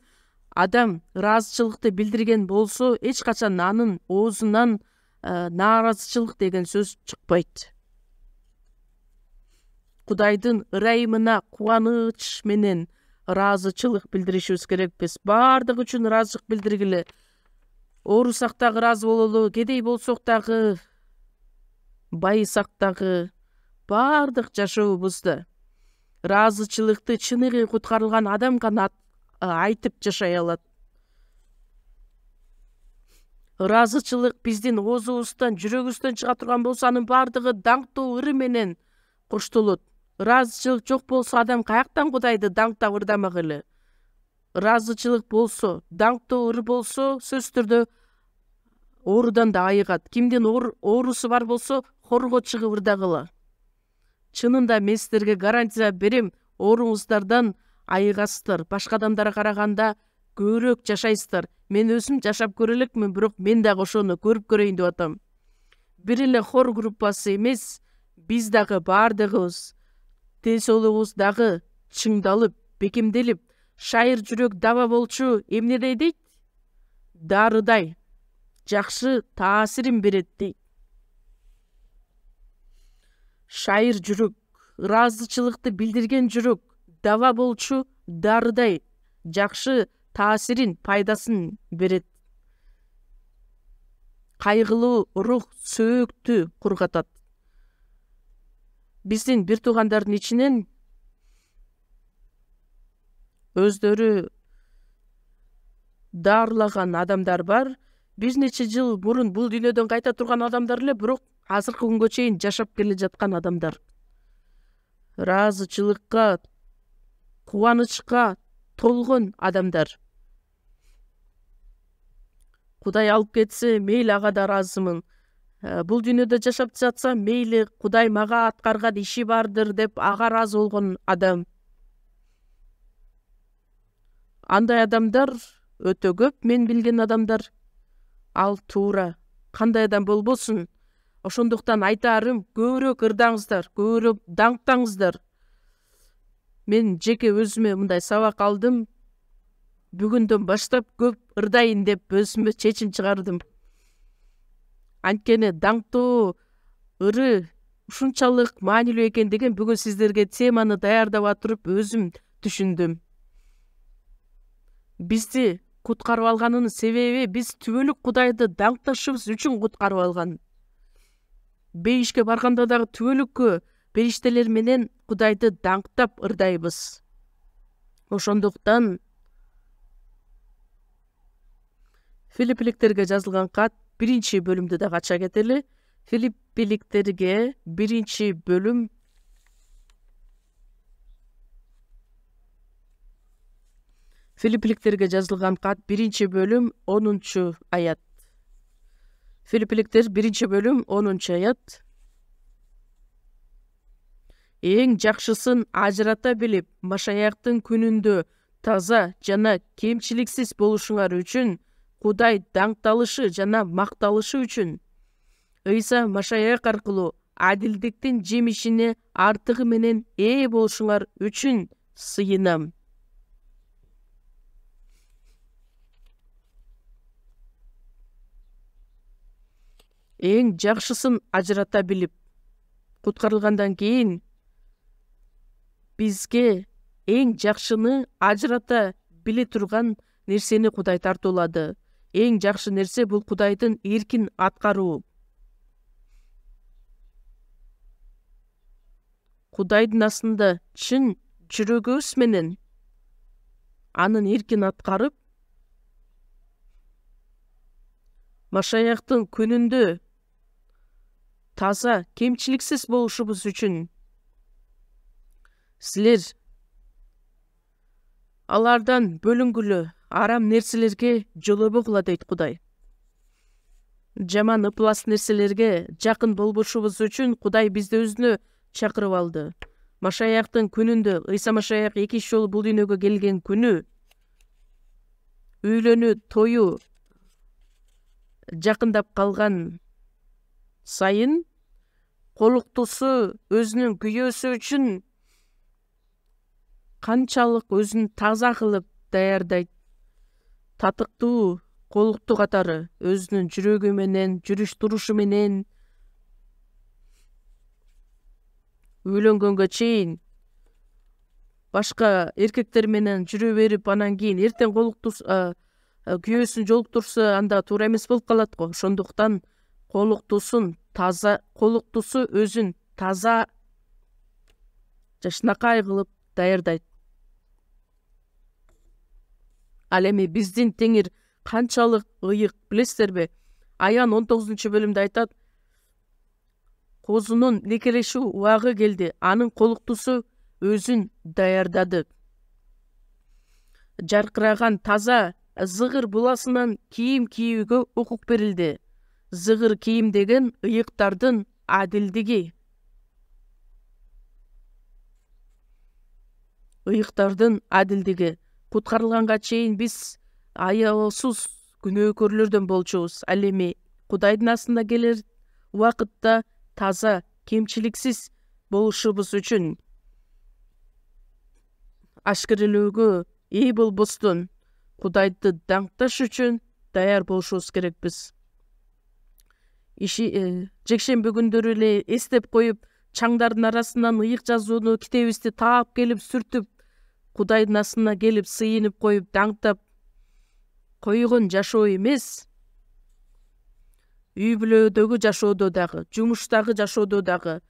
адам ыраазычылыкты билдирген болсо, эч качан анын оозунан нааразычылык деген сөз чыкпайт. Кудайдын ырайымына кубаныч менен ыраазычылык билдиришибиз керекпиз. Бардыгы үчүн ыраазычылык билдиргиле. Оорусак дагы ыраазы бололу, кедей болсок дагы, байысак дагы, бардык жашообузда ыраазычылыкты чыныгы куткарылган адам гана айтып жашай алат. Ыраазычылык биздин оозубуздан, жүрөгүбүздөн чыга турган болсо, анын бардыгы даңктоо ыры менен коштолот. Ыраазычылык жок болсо, адам каяктан Кудайды даңктап ырдамак эле? Ыраазычылык болсо, даңктоо ыры болсо, сөзсүз түрдө оорудан да айыгат. Кимдин оорусу бар болсо, хорго чыгып ырдагыла. Чынында мен сиздерге гарантия берем, ооруңуздардан айыгасыздар, башка адамдарга караганда көбүрөөк жашайсыздар. Мен өзүм жашап көрө элекмин, бирок мен дагы ошону көрүп көрөйүн деп атам. Бир эле хор группасы эмес, биз дагы баардыгыбыз денсаулыгыбыз дагы чыңдалып, бекемделип, шайыр жүрөк даба болчу эмнедей дейт? Дарыдай жакшы таасирин берет дейт. Шайыр жүрөк, ыраазычылыкты билдирген жүрөк даба болчу дарыдай жакшы таасирин, пайдасын берет. Кайгылуу рух сөөктү кургатат. Биздин бир туугандардын ичинен өздөрү дарылаган адамдар бар. Бир нече жыл мурун бул дүйнөдөн кайта турган адамдар эле, бирок азыркы күнгө чейин жашап келе жаткан адамдар. Ыраазычылыкка, кубанычка толгон адамдар. Кудай алып кетсе, мейли ага да ыраазымын. Бул дүйнөдө жашап жатса, мейли Кудай мага аткарган иши бардыр деп ага ыраазы болгон адам. Андай адамдар өтө көп, мен билген адамдар. Ал туура. Кандай адам болбосун. Ошондуктан айтарым, көбүрөөк ырдаңыздар, көбүрөөк даңктаңыздар. Мен жеке өзүмө мындай сабак алдым. Бүгүндөн баштап көп ырдайын деп өзүмө чечим чыгардым. Анткени даңктоо ыры ушунчалык маанилүү экендигин бүгүн сиздерге теманы даярдап туруп өзүм түшүндүм. Бизди куткарып алганынын себеби биз түбөлүк Кудайды даңкташыбыз үчүн куткарып алган. Бейишке барганда дагы түбөлүккө периштелер менен Кудайды даңктап ырдайбыз. Ошондуктан Филиппиликтерге жазылган кат 1 бөлүмдү да ача кетели. Филиппиликтерге 1 бөлүм 10 аят. Филиппиликтер 1 бөлүм 10 аят. Эң жакшысын ажырата билип, Машаяктын күнүндө таза жана кемчиликсиз болушуңар үчүн, Кудай даңкталышы жана макталышы үчүн Ыйса Машаяк аркылуу адилдиктин жемишине артыгы менен ээ болушуңар үчүн сыйынам. Эң жакшысын ажырата билип, куткарылгандан кийин бизге эң жакшыны ажырата биле турган нерсени Кудай тартуулады. Эң жакшы нерсе бул Кудайдын эркин аткаруу. Кудайдын астында чын жүрөгүбүз менен анын эркин аткарып, Машаяктын күнүндө таза кемчиликсиз болушубуз үчүн силер алардан бөлүнгүлө, арам нерселерге жолобогула дейт Кудай. Жаман ыплас нерселерге жакын болбошубуз үчүн Кудай бизди өзүнө чакырып алды. Машаяктын күнүндө, Ыйса Машаяк 2 жолу бул дүйнөгө келген күнү, үйлөнүү тою жакындап калган сайын, колуктусу өзүнүн күйөөсү үчүн канчалык өзүн таза кылып даярдайт. Татыктуу колукту катары өзүнүн жүрөгү менен, жүрүш турушу менен үйлөнгөнгө чейин башка эркектер менен жүрө берип, анан кийин эртең күйөөсүн жолуктурса, анда туура эмес болуп калат го. Ошондуктан колуктусу өзүн таза жашнакай кылып даярдайт. Ал эми биздин Теңир канчалык ыйык билесиздерби? Аян 19 бөлүмдө айтат: козунун некелешүү убагы келди, анын колуктусу өзүн даярдады. Жаркыраган таза зыгыр буласынан кийим кийүүгө укук берилди. Зыгыр кийим деген ыйыктардын адилдиги. ыйыктардын адилдиги. Куткарылганга чейин биз аябсыз күнөөкөрлөрдөн болчубуз. Ал эми Кудайдын астына келер убакытта таза, кемчиликсиз болушубуз үчүн ашкерелөөгө ээ болбостон Кудайды даңкташ үчүн даяр болушубуз керекпиз. Жекшемби күндөрү эле эстеп коюп, чаңдардын арасынан ыйык жазууну китебибизди таап келип сүртүп, Кудайдын астына келип сыйынып коюп, даңктап койгон жашоо эмес, үй бүлөдөгү жашоодо дагы, жумуштагы жашоодо дагы,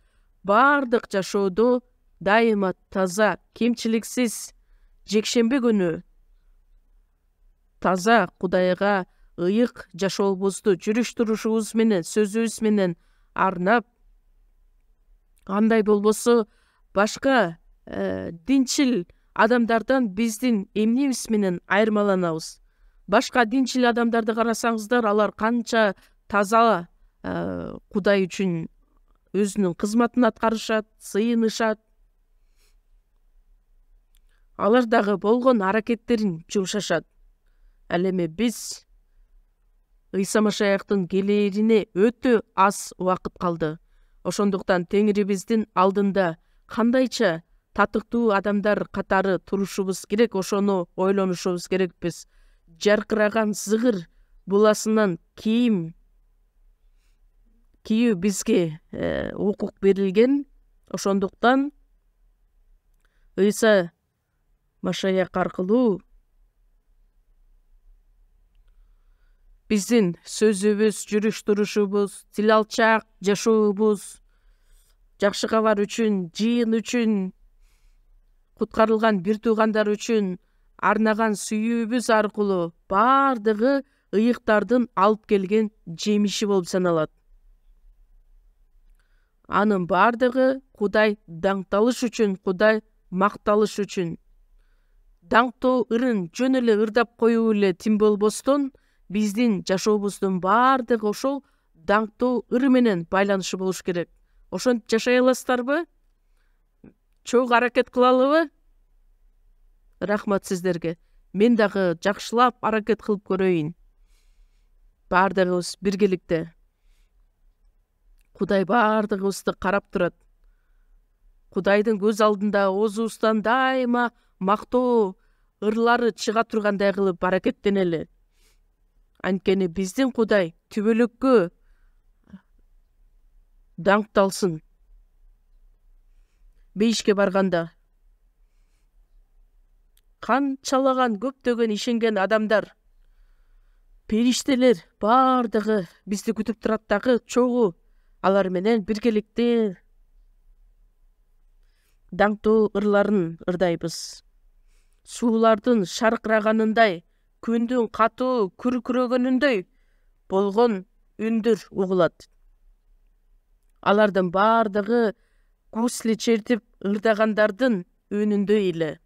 баардык жашоодо дайыма таза, кемчиликсиз жекшемби күнү таза Кудайга ыйык жашообузду жүрүш турушубуз менен, сөзүбүз менен арнап, андай болбосо башка динчил адамдардан биздин эмнебиз менен айырмаланабыз. Башка динчил адамдарды карасаңыздар, алар канча таза Кудай үчүн өзүнүн кызматын аткарышат, сыйынышат. Алар дагы болгон аракеттерин жумшашат. Ал эми биз Ыйса Машаяктын келээрине өтө аз убакыт калды. Ошондуктан Теңирибиздин алдында кандайча татыктуу адамдар катары турушубуз керек, ошону ойлонушубуз керекпиз. Жаркыраган зыгыр буласынан кийим кийүү бизге укук берилген. Ошондуктан Ыйса Машаяк аркылуу биздин сөзүбүз, жүрүш турушубуз, тил алчаак жашообуз, жакшы кабар үчүн, жыйын үчүн, куткарылган бир туугандар үчүн арнаган сүйүүбүз аркылуу баардыгы ыйыктардын алып келген жемиши болуп саналат. Анын баардыгы Кудай даңкталыш үчүн, Кудай макталыш үчүн. Даңктоо ырын жөн эле ырдап коюу эле тим болбостон, биздин жашообуздун баардыгы ошол даңктоо ыры менен байланышы болуш керек. Ошентип жашай аласыздарбы? Чогуу аракет кылалыбы? Рахмат сиздерге. Мен дагы жакшылап аракет кылып көрөйүн. Баардыгыбыз биргеликте. Кудай баардыгыбызды карап турат. Кудайдын көз алдында оозубуздан дайыма мактоо ырлары чыга тургандай кылып аракеттенели. Анткени биздин Кудай түбөлүккө даңкталсын. Бейишке барганда канчалаган көптөгөн ишенген адамдар, периштелер баардыгы бизди күтүп турат дагы, чогуу алар менен биргеликте даңктоо ырларын ырдайбыз. Суулардын шаркыраганындай, күндүн катуу күркүрөгөнүндөй болгон үндүр угулат. Алардын баардыгы гусли чертип ырдагандардын үнүндөй эле.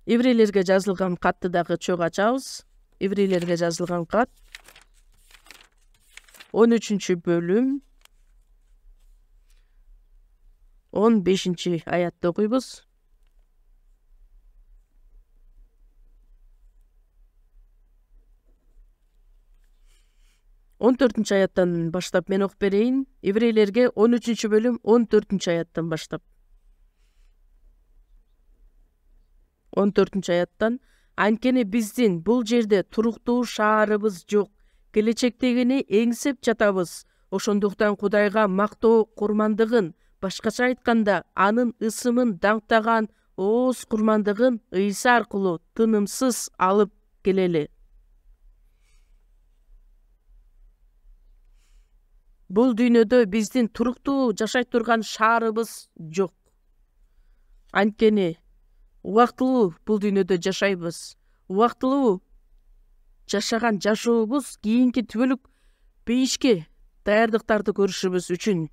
Еврейлерге жазылган катты дагы чогуу ачабыз. Еврейлерге жазылган кат 13 бөлүм 15 аятты окуйбуз. Он 14 аяттан баштап мен окуп берейин. Еврейлерге 13 бөлүм 14 аяттан баштап. 14 аяттан: анткени биздин бул жерде туруктуу шаарыбыз жок, келечектегини эңсеп жатабыз. Ошондуктан Кудайга мактоо курмандыгын, башкача айтканда, анын ысымын даңктаган ооз курмандыгын Ыйса аркылуу тынымсыз алып келели. Бул дүйнөдө биздин туруктуу жашай турган шаарыбыз жок. Анткени убактылуу бул дүйнөдө жашайбыз. Убактылуу жашаган жашообуз кийинки түбөлүк бейишке даярдыктарды көрүшүбүз үчүн.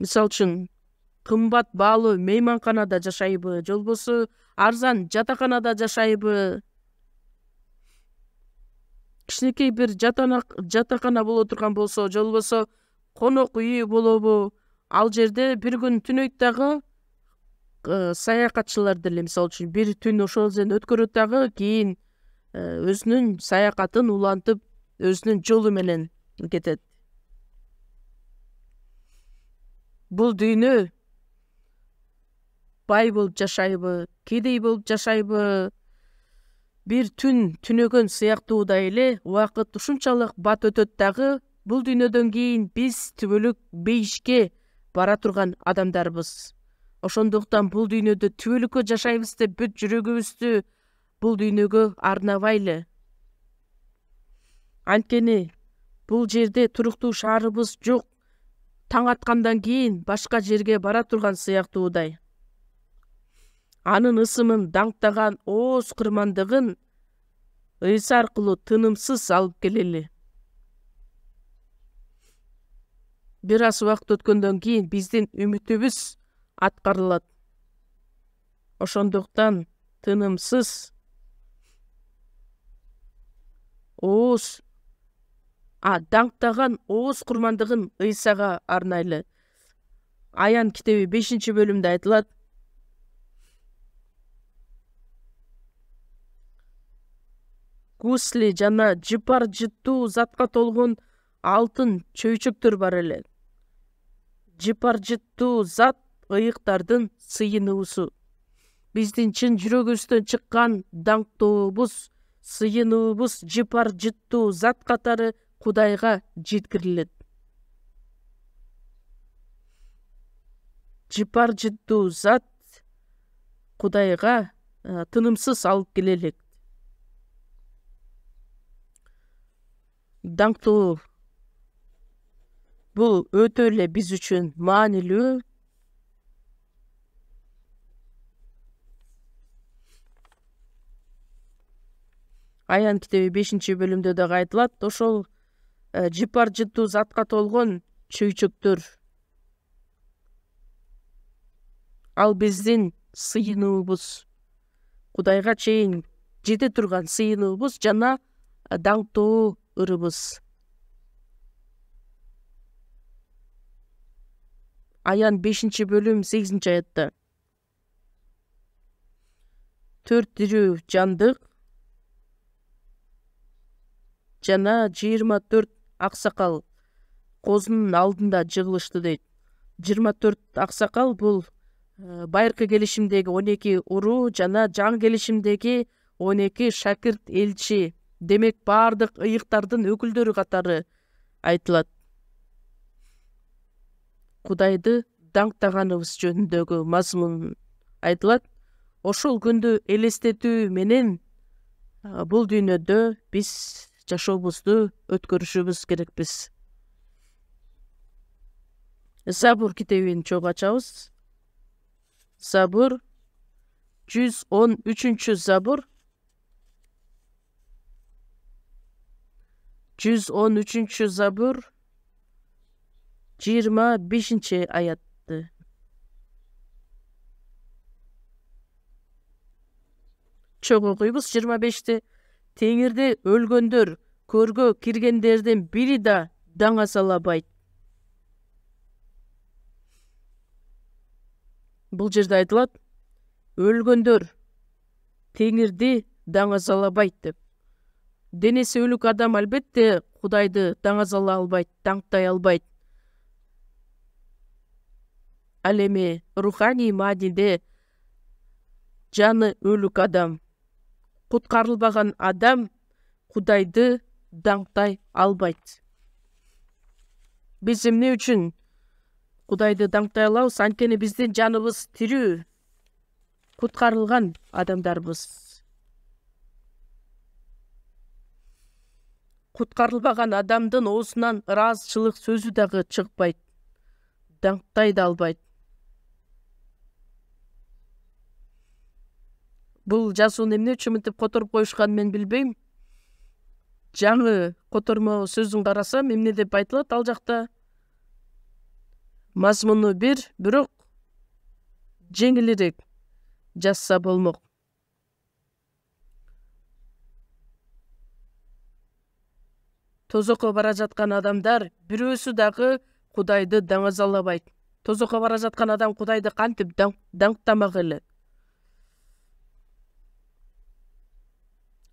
Мисалы үчүн, кымбат баалуу мейманканада жашайбы, же болбосо арзан жатаканада жашайбы. кичинекей бир жатакана боло турган болсо, же болбосо конок үйү болобу, ал жерде бир күн түнөйт дагы, саякатчылар деле мисалы үчүн бир түн ошол жерден өткөрөт дагы, кийин өзүнүн саякатын улантып, өзүнүн жолу менен кетет. Бул дүйнө бай болуп жашайбы, кедей болуп жашайбы, бир түн түнөгөн сыяктуудай эле убакыт ушунчалык бат өтөт дагы, бул дүйнөдөн кийин биз түбөлүк бейишке бара турган адамдарбыз. Ошондуктан бул дүйнөдө түбөлүккө жашайбыз деп бүт жүрөгүбүздү бул дүйнөгө арнабайлы. Анткени бул жерде туруктуу шаарыбыз жок. Таң аткандан кийин башка жерге бара турган сыяктуудай. Анын ысымын даңктаган ооз кырмандыгын ыйса аркылуу тынымсыз алып келели. Бир аз убакыт өткөндөн кийин биздин үмүтүбүз аткарылат. Ошондуктан тынымсыз ооз даңктаган ооз курмандыгын ыйсага арнайлы. Аян китеби 5-бөлүмдө айтылат. Гусли жана жыпар жыттуу затка толгон алтын чөйчөктөр бар эле. Жыпар жыттуу зат ыйыктардын сыйынуусу. Биздин чын жүрөгүбүздөн чыккан даңктообуз, сыйынуубуз жыпар жыттуу зат катары Кудайга жеткирилет. Жыпар жыттуу зат Кудайга тынымсыз алып келелек. Даңктоо бул өтө эле биз үчүн маанилүү. Аян китеби 5-бөлүмдө дагы айтылат. Ошол жыпар жыттуу затка толгон чөйчөктөр. Ал биздин сыйынуубуз. Кудайга чейин жете турган сыйынуубуз жана даңктоо ырыбыз. Аян 5-бөлүм 8-аятта. 4 дирүү жандык жана 24 аксакал козунун алдында жыгылышты дейт. 24 аксакал бул байыркы келишимдеги 12 уруу жана жаңы келишимдеги 12 шакирт элчи, демек баардык ыйыктардын өкүлдөрү катары айтылат. Кудайды даңктаганыбыз жөнүндөгү мазмун айтылат. Ошол күндү элестетүү менен бул дүйнөдө биз жашообузду өткөрүшүбүз керекпиз. Забур китебин чогуу ачабыз. Забур 113 Забур 113 Забур 25-аятты. Чогуу окуйбуз 25-ти. Теңирде өлгөндөр, көргө киргендердин бири да даңазалабайт. Бул жерде айтылат, өлгөндөр теңирди даңазалабайт деп. Денеси өлүк адам албетте Кудайды даңазала албайт, даңктай албайт. Ал эми руханий мааниде жаны өлүк адам, куткарылбаган адам Кудайды даңктай албайт. Биз эмне үчүн Кудайды даңктай алабыз? Анткени биздин жаныбыз тирүү, куткарылган адамдарбыз. Куткарылбаган адамдын оозунан ыраазычылык сөзү дагы чыкпайт, даңктай да албайт. Бул жазууну эмне үчүн мынтип которуп коюшканын мен билбейм. Жаңы котормо сөзүн карасам, эмне деп айтылат ал жакта? Мазмуну бир, бирок жеңилирээк жазса болмок. Тозокко бара жаткан адамдар бирөөсү дагы Кудайды даңазалабайт. Тозокко бара жаткан адам Кудайды кантип даңктамак эле?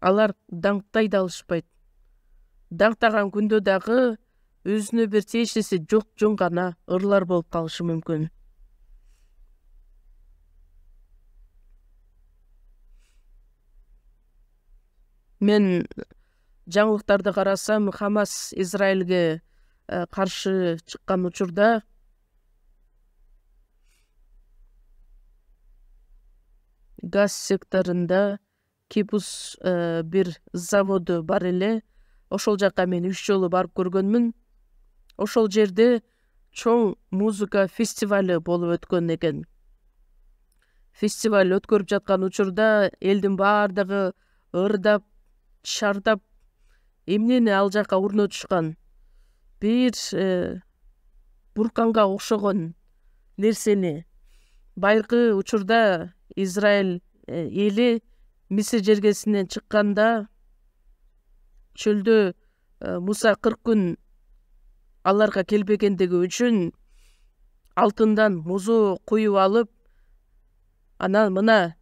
Алар даңктай да алышпайт. Даңктаган күндө дагы өзүнө бир тиешеси жок жон гана ырлар болуп калышы мүмкүн. Мен жаңылыктарды карасам, Хамас Израилге каршы чыккан учурда газ секторунда Кипус бир заводу бар эле. Ошол жака мен 3 жолу барып көргөнмүн. Ошол жерде чоң музыка фестивалы болуп өткөн экен. Фестиваль өткөрүп жаткан учурда элдин баардыгы ырдап, шардап, эмнени ал жака орнотушкан. Бир бурканга окшогон нерсени. Байыркы учурда Израиль эли Мисир жергесинен чыкканда чөлдө Муса 40 күн аларга келбегендиги үчүн алтындан музу куюп алып, анан мына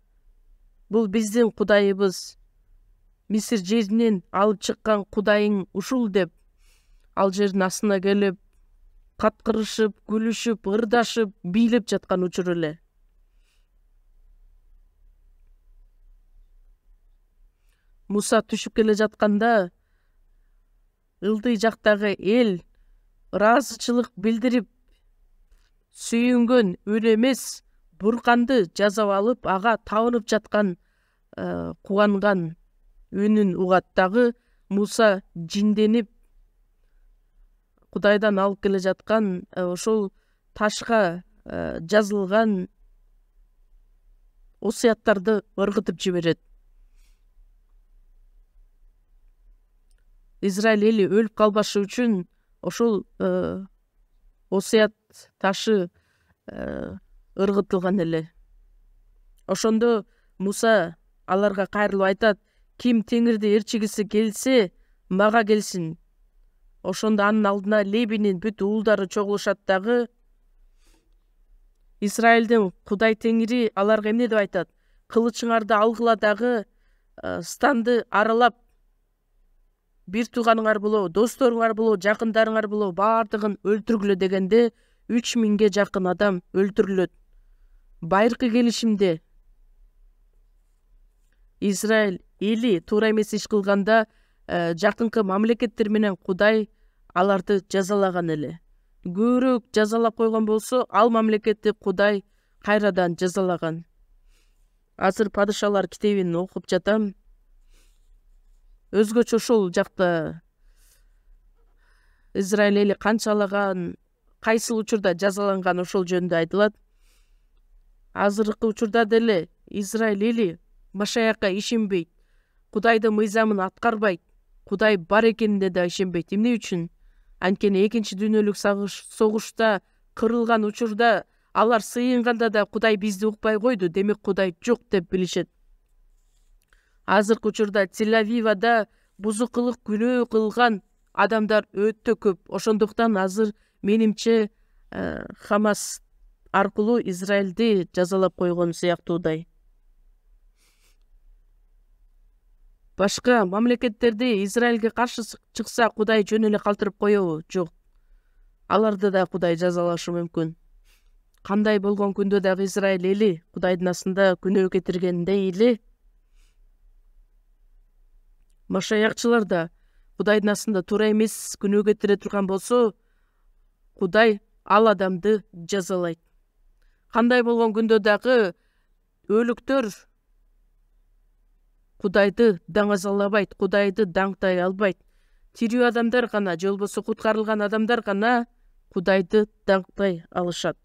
бул биздин Кудайыбыз, Мисир жеринен алып чыккан Кудайың ушул деп ал жердин астына келип, каткырышып, күлүшүп, ырдашып, бийлеп жаткан учур эле. Муса түшүп келе жатканда ылдый жактагы эл ыраазычылык билдирип сүйүнгөн үн эмес, бурканды жазап алып, ага табынып жаткан кубанган үнүн угат. Дагы Муса жинденип Кудайдан алып келе жаткан ошол ташка жазылган осуяттарды ыргытып жиберет. Израиль эли өлүп калбашы үчүн ошол осуят ташы ыргытылган эле. Ошондо Муса аларга кайрылып айтат: ким теңирди ээрчигиси келсе, мага келсин. Ошондо анын алдына Лебинин бүт уулдары чогулушат. Дагы Израилдин Кудай теңири аларга эмне деп айтат? Кылычыңарды алгыла дагы станды аралап, бир тууганыңар болобу, досторуңар болобу, жакындарыңар болобу, баардыгын өлтүргүлө дегенде 3000ге жакын адам өлтүрүлөт. Байыркы келишимде Израиль эли туура эмес иш кылганда жакынкы мамлекеттер менен Кудай аларды жазалаган эле. Көбүрөөк жазалап койгон болсо, ал мамлекетти Кудай кайрадан жазалаган. Азыр Падышалар китебин окуп жатам. Өзгөчө ошол жакта Израиль эли канчалаган, кайсыл учурда жазаланган ошол жөнүндө айтылат. Азыркы учурда деле Израиль эли Машаякка ишенбейт. Кудайдын мыйзамын аткарбайт. Кудай бар экенине да ишенбейт. Эмне үчүн? Анткени экинчи дүйнөлүк согушта кырылган учурда алар сыйынганда да Кудай бизди укпай койду, демек Кудай жок деп билишет. Азыркы учурда Тель-Авивда бузукулук күнөө кылган адамдар өтө көп. Ошондуктан азыр менимче Хамас аркылуу Израилди жазалап койгон сыяктуудай. Башка мамлекеттерди Израилге каршы чыкса, Кудай жөн эле калтырып коебу? Жок. Аларды да Кудай жазалашы мүмкүн. Кандай болгон күндө дагы Израиль эли Кудайдын астында күнөө кетиргендей эле Машаякчылар да Кудайдын астында туура эмес күнөө кетире турган болсо, Кудай ал адамды жазалайт. Кандай болгон күндө дагы өлүктөр Кудайды даңазалабайт, Кудайды даңктай албайт. Тирүү адамдар гана, же болбосо куткарылган адамдар гана Кудайды даңктай алышат.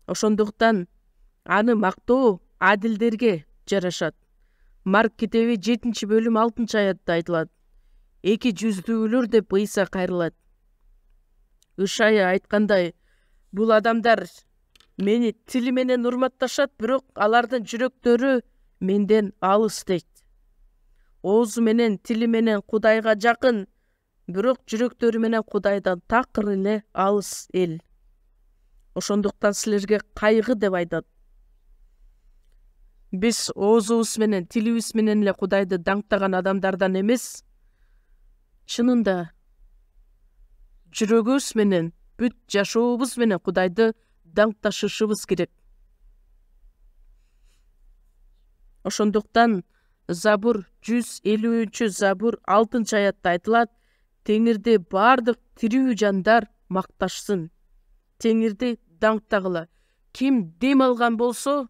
Ошондуктан аны мактоо адилдерге жарашат. Марк китеби 7-бөлүм 6-аятта айтылат. Эки жүздүүлөр деп Ыйса кайрылат. Ышая айткандай, бул адамдар мени тили менен урматташат, бирок алардын жүрөктөрү менден алыс дейт. Оозу менен, тили менен Кудайга жакын, бирок жүрөктөрү менен Кудайдан такыр эле алыс эл. Ошондуктан силерге кайгы деп айтат. Биз оозубуз менен, тилибиз менен эле Кудайды даңктаган адамдардан эмес, чынында жүрөгүбүз менен, бүт жашообуз менен Кудайды даңкташышыбыз керек. Ошондуктан Забур 150 Забур 6 аятта айтылат: Теңирди бардык тирүү жандар макташсын. Теңирди даңктагыла. Ким дем алган болсо,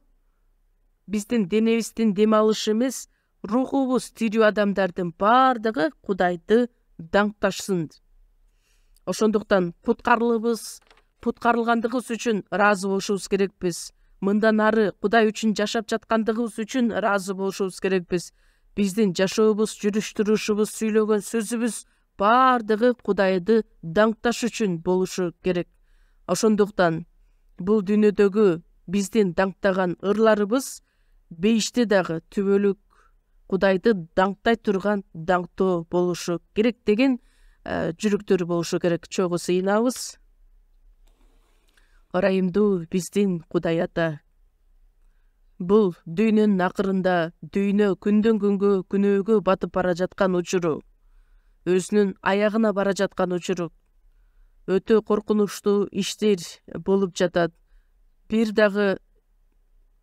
биздин денебиздин дем алышы эмес, рухубуз тирүү адамдардын бардыгы Кудайды даңкташсын. Ошондуктан куткарылгандыгыбыз үчүн ыраазы болушубуз керекпиз. Мындан ары Кудай үчүн жашап жаткандыгыбыз үчүн ыраазы болушубуз керекпиз. Биздин жашообуз, жүрүш-турушубуз, сүйлөгөн сөзүбүз бардыгы Кудайды даңкташ үчүн болушу керек. Ошондуктан бул дүйнөдөгү биздин даңктаган ырларыбыз бейиште дагы түбөлүк Кудайды даңктай турган даңктоо болушу керек деген жүрөктөр болушу керек. Чогуу сыйынабыз. Ырайымдуу биздин Кудай Ата, бул дүйнөнүн акырында дүйнө күндөн күнгө күнөөгө батып бара жаткан учуру, өзүнүн аягына бара жаткан учуру, өтө коркунучтуу иштер болуп жатат. Бир дагы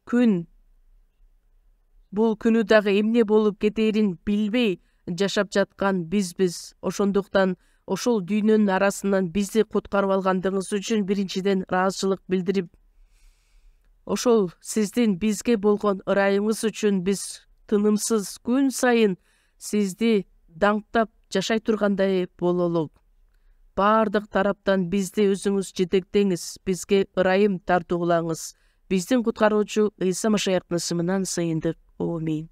күн, бул күнү дагы эмне болуп кетерин билбей жашап жаткан бизбиз. Ошондуктан ошол дүйнөнүн арасынан бизди куткарып алгандыгыңыз үчүн биринчиден ыраазычылык билдирип, ошол сиздин бизге болгон ырайымыңыз үчүн биз тынымсыз күн сайын сизди даңктап жашай тургандай бололу. Бардык тараптан бизди өзүңүз жетектеңиз, бизге ырайым тартуулаңыз. Биздин куткаруучу Ыйса Машаяктын ысымынан сыйындык. Аминь.